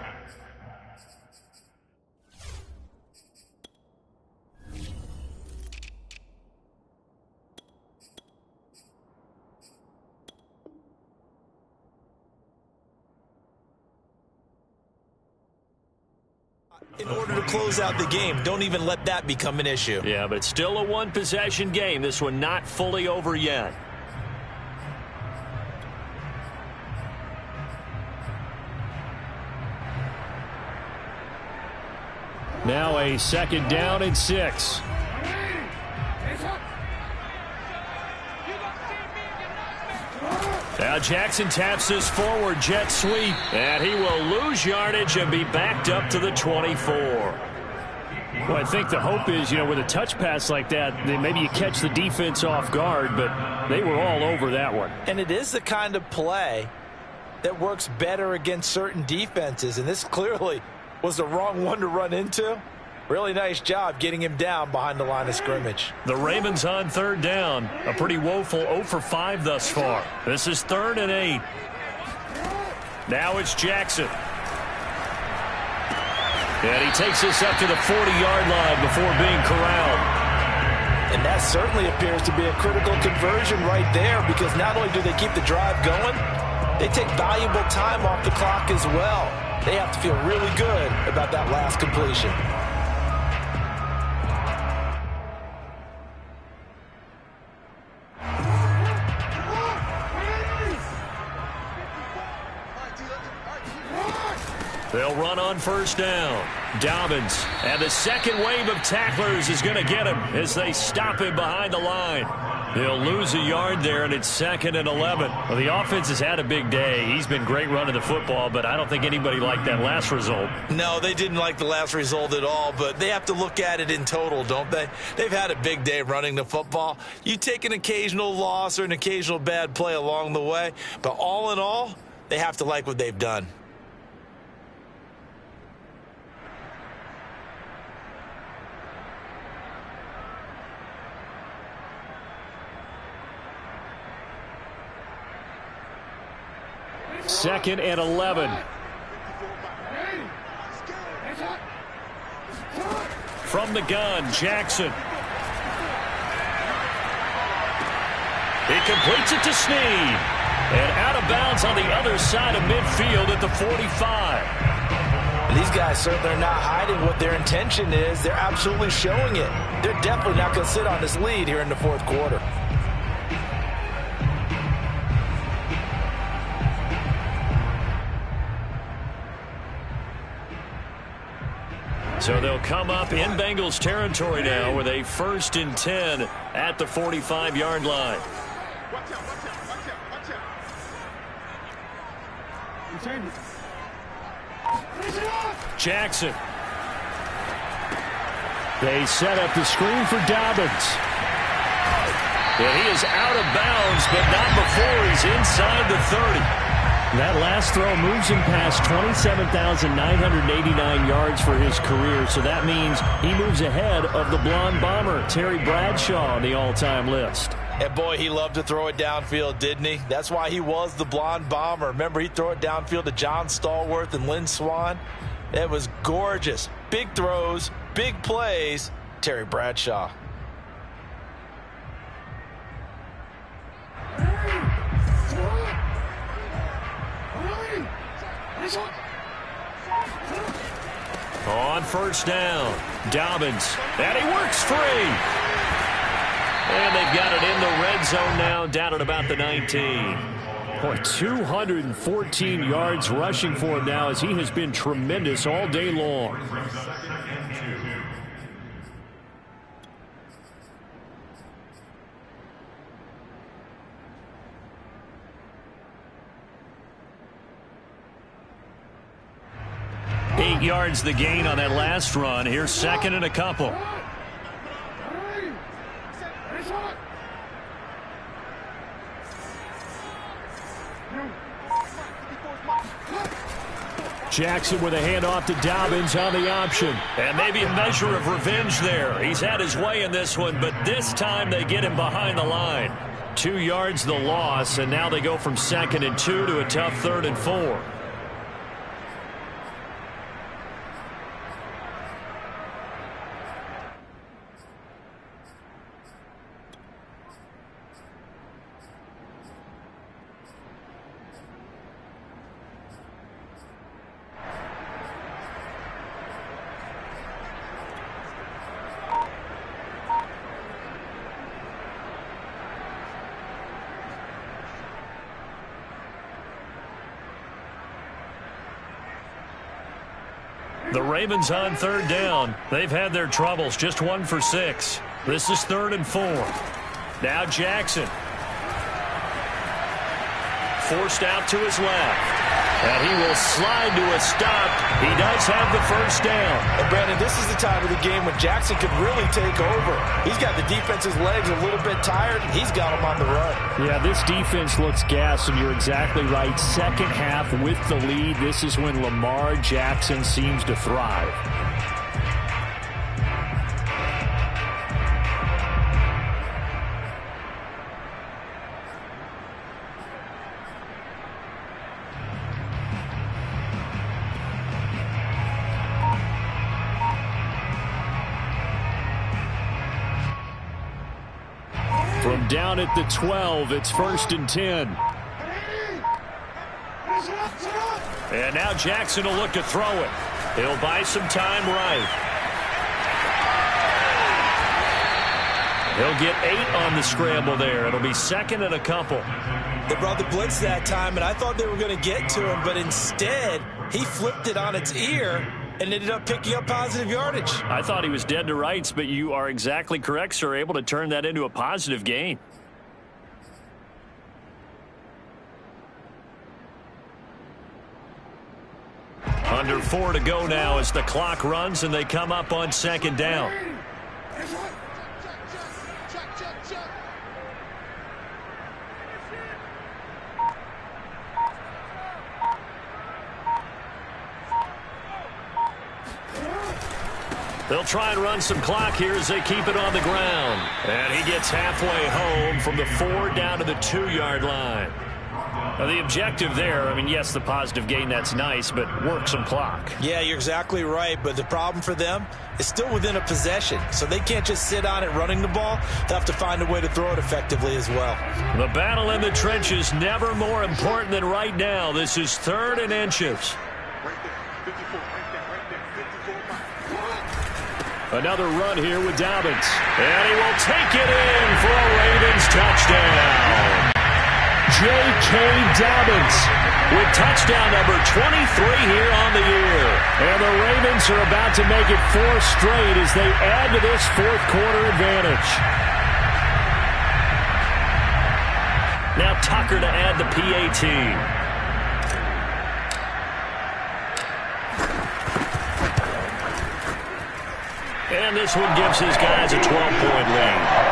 In order to close out the game, don't even let that become an issue.
Yeah, but it's still a one-possession game. This one not fully over yet. Now a 2nd down and 6. Now Jackson taps this forward jet sweep, and he will lose yardage and be backed up to the 24. Well, I think the hope is, you know, with a touch pass like that, then maybe you catch the defense off guard, but they were all over that one.
And it is the kind of play that works better against certain defenses, and this clearly was the wrong one to run into. Really nice job getting him down behind the line of scrimmage.
The Ravens on 3rd down. A pretty woeful 0 for 5 thus far. This is 3rd and 8. Now it's Jackson. And he takes this up to the 40-yard line before being corralled.
And that certainly appears to be a critical conversion right there, because not only do they keep the drive going, they take valuable time off the clock as well. They have to feel really good about that last completion.
They'll run on 1st down. Dobbins, and the second wave of tacklers is going to get him as they stop him behind the line. They'll lose a yard there, and it's 2nd and 11. Well, the offense has had a big day. He's been great running the football, but I don't think anybody liked that last result.
No, they didn't like the last result at all, but they have to look at it in total, don't they? They've had a big day running the football. You take an occasional loss or an occasional bad play along the way, but all in all, they have to like what they've done.
2nd and 11. From the gun, Jackson. He completes it to Snead. And out of bounds on the other side of midfield at the 45.
These guys certainly are not hiding what their intention is. They're absolutely showing it. They're definitely not going to sit on this lead here in the fourth quarter.
So they'll come up in Bengals territory now with a 1st and 10 at the 45-yard line.
Watch out, watch out, watch out, watch out.
Jackson. They set up the screen for Dobbins. And he is out of bounds, but not before he's inside the 30. That last throw moves him past 27,989 yards for his career, so that means he moves ahead of the blonde bomber, Terry Bradshaw, on the all-time list.
And boy, he loved to throw it downfield, didn't he? That's why he was the blonde bomber. Remember, he'd throw it downfield to John Stallworth and Lynn Swann? It was gorgeous. Big throws, big plays. Terry Bradshaw.
On 1st down, Dobbins, and he works free. And they've got it in the red zone now, down at about the 19. Boy, 214 yards rushing for him now as he has been tremendous all day long. 8 yards the gain on that last run. Here's 2nd and a couple. Jackson with a handoff to Dobbins on the option. And maybe a measure of revenge there. He's had his way in this one, but this time they get him behind the line. 2 yards the loss, and now they go from 2nd and 2 to a tough 3rd and 4. The Ravens on 3rd down. They've had their troubles, just 1 for 6. This is 3rd and 4. Now Jackson. Forced out to his left. And he will slide to a stop. He does have the 1st down.
And Brandon, this is the time of the game when Jackson could really take over. He's got the defense's legs a little bit tired. He's got them on the run.
Yeah, this defense looks gassed, and you're exactly right. Second half with the lead, this is when Lamar Jackson seems to thrive. From down at the 12, it's 1st and 10. And now Jackson will look to throw it. He'll buy some time right. He'll get 8 on the scramble there. It'll be 2nd and a couple.
They brought the blitz that time, and I thought they were going to get to him, but instead he flipped it on its ear and ended up picking up positive yardage.
I thought he was dead to rights, but you are exactly correct, sir. Able to turn that into a positive gain. Under 4 to go now as the clock runs and they come up on 2nd down. They'll try and run some clock here as they keep it on the ground. And he gets halfway home from the 4 down to the 2-yard line. Now, the objective there, I mean, yes, the positive gain, that's nice, but work some clock.
Yeah, you're exactly right, but the problem for them is still within a possession, so they can't just sit on it running the ball. They'll have to find a way to throw it effectively as well.
The battle in the trenches never more important than right now. This is 3rd and inches.
Right there, 54, right there, 54.
Another run here with Dobbins. And he will take it in for a Ravens touchdown. J.K. Dobbins with touchdown number 23 here on the year.
And the Ravens are about to make it 4 straight as they add to this 4th quarter advantage. Now Tucker to add the PAT. And this one gives his guys a 12-point lead.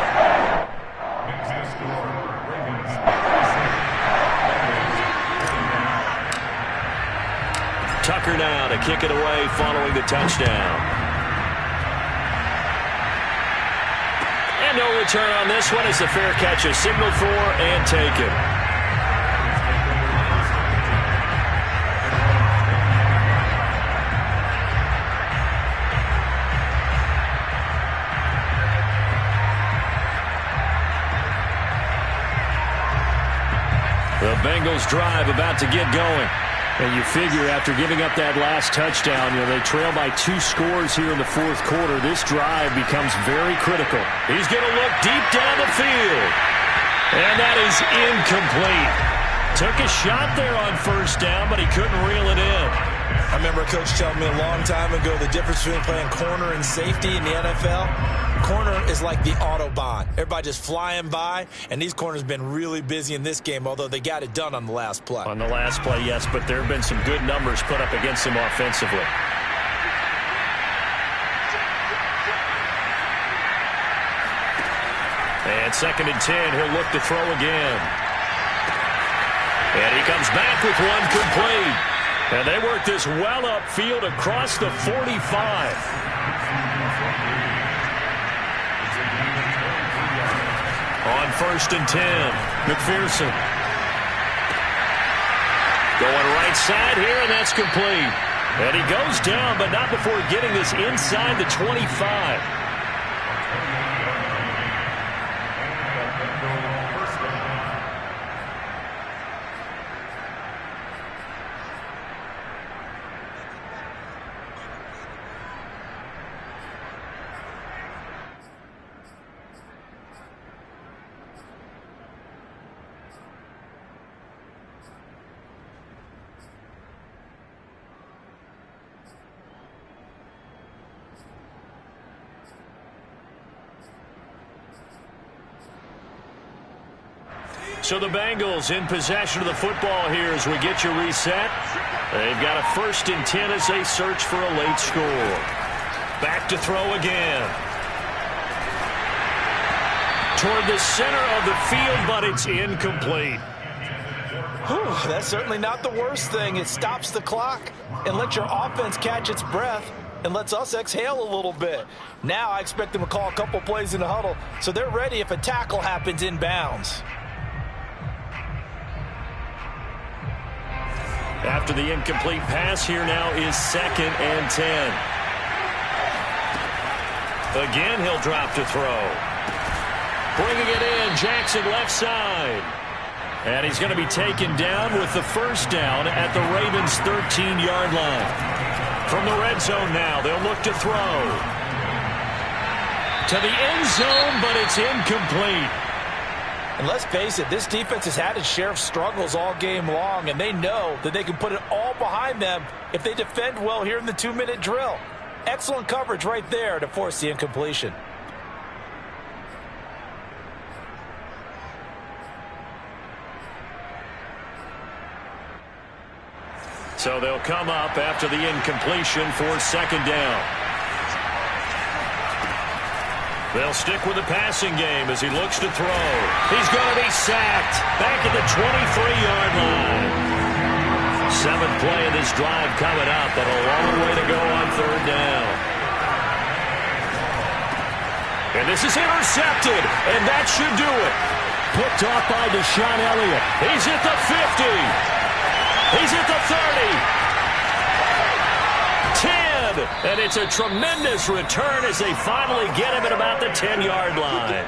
Tucker now to kick it away following the touchdown. And no return on this one as the fair catch is signaled for and taken. The Bengals drive about to get going. And you figure after giving up that last touchdown, they trail by 2 scores here in the 4th quarter. This drive becomes very critical. He's going to look deep down the field. And that is incomplete. Took a shot there on 1st down, but he couldn't reel it in.
I remember a coach telling me a long time ago the difference between playing corner and safety in the NFL. Corner is like the Autobahn. Everybody just flying by, and these corners have been really busy in this game, although they got it done on the last play.
On the last play, yes, but there have been some good numbers put up against them offensively. And 2nd and 10, he'll look to throw again. And he comes back with one complete. And they work this well upfield across the 45. On 1st and 10, McPherson. Going right side here, and that's complete. And he goes down, but not before getting this inside the 25. So the Bengals in possession of the football here as we get you reset. They've got a 1st and 10 as they search for a late score. Back to throw again. Toward the center of the field, but it's incomplete.
That's certainly not the worst thing. It stops the clock and lets your offense catch its breath and lets us exhale a little bit. Now I expect them to call a couple plays in the huddle so they're ready if a tackle happens inbounds.
After the incomplete pass, here now is 2nd and 10. Again, he'll drop to throw. Bringing it in, Jackson left side. And he's going to be taken down with the 1st down at the Ravens' 13-yard line. From the red zone now, they'll look to throw. To the end zone, but it's incomplete.
And let's face it, this defense has had its share of struggles all game long, and they know that they can put it all behind them if they defend well here in the 2-minute drill. Excellent coverage right there to force the incompletion.
So they'll come up after the incompletion for 2nd down. They'll stick with the passing game as he looks to throw. He's going to be sacked back at the 23-yard line. 7th play of this drive coming up, and a long way to go on 3rd down. And this is intercepted, and that should do it. picked off by Deshaun Elliott.
He's at the 50. He's at the 30. 10. And it's a tremendous return as they finally get him at about the 10-yard line.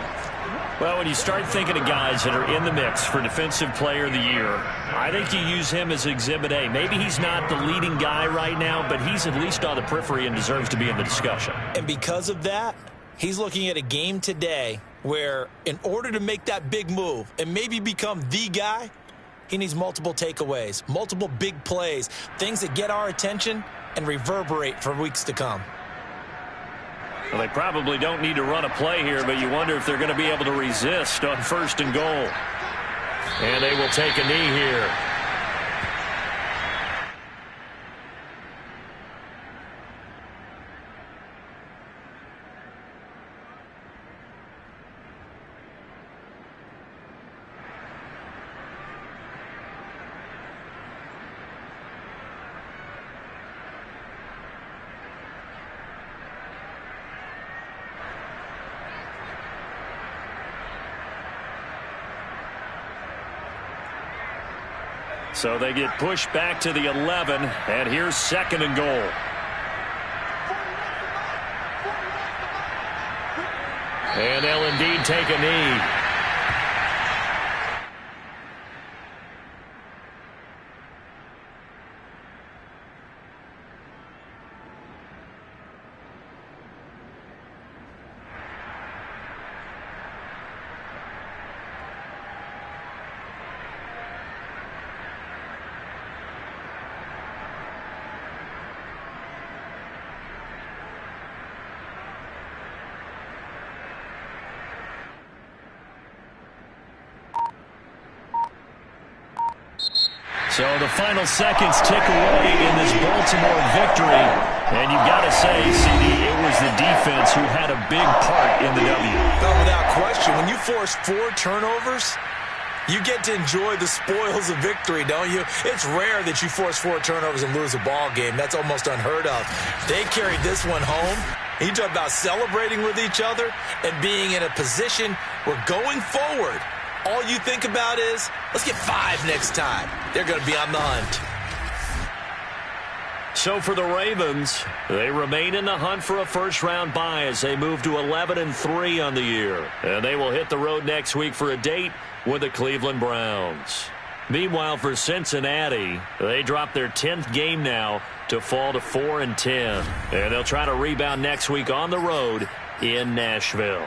Well, when you start thinking of guys that are in the mix for Defensive Player of the Year, I think you use him as Exhibit A. Maybe he's not the leading guy right now, but he's at least on the periphery and deserves to be in the discussion.
And because of that, he's looking at a game today where in order to make that big move and maybe become the guy, he needs multiple takeaways, multiple big plays, things that get our attention and reverberate for weeks to come.
Well, they probably don't need to run a play here, but you wonder if they're going to be able to resist on 1st and goal. And they will take a knee here. So they get pushed back to the 11, and here's 2nd and goal. And they'll indeed take a knee. So the final seconds tick away in this Baltimore victory. And you've got to say, CD, it was the defense who had a big part in the W.
Oh, without question. When you force 4 turnovers, you get to enjoy the spoils of victory, don't you? It's rare that you force 4 turnovers and lose a ball game. That's almost unheard of. They carried this one home. You talk about celebrating with each other and being in a position where going forward, all you think about is, let's get 5 next time. They're going to be on the hunt.
So for the Ravens, they remain in the hunt for a first-round bye as they move to 11-3 on the year. And they will hit the road next week for a date with the Cleveland Browns. Meanwhile, for Cincinnati, they drop their 10th game now to fall to 4-10. And they'll try to rebound next week on the road in Nashville.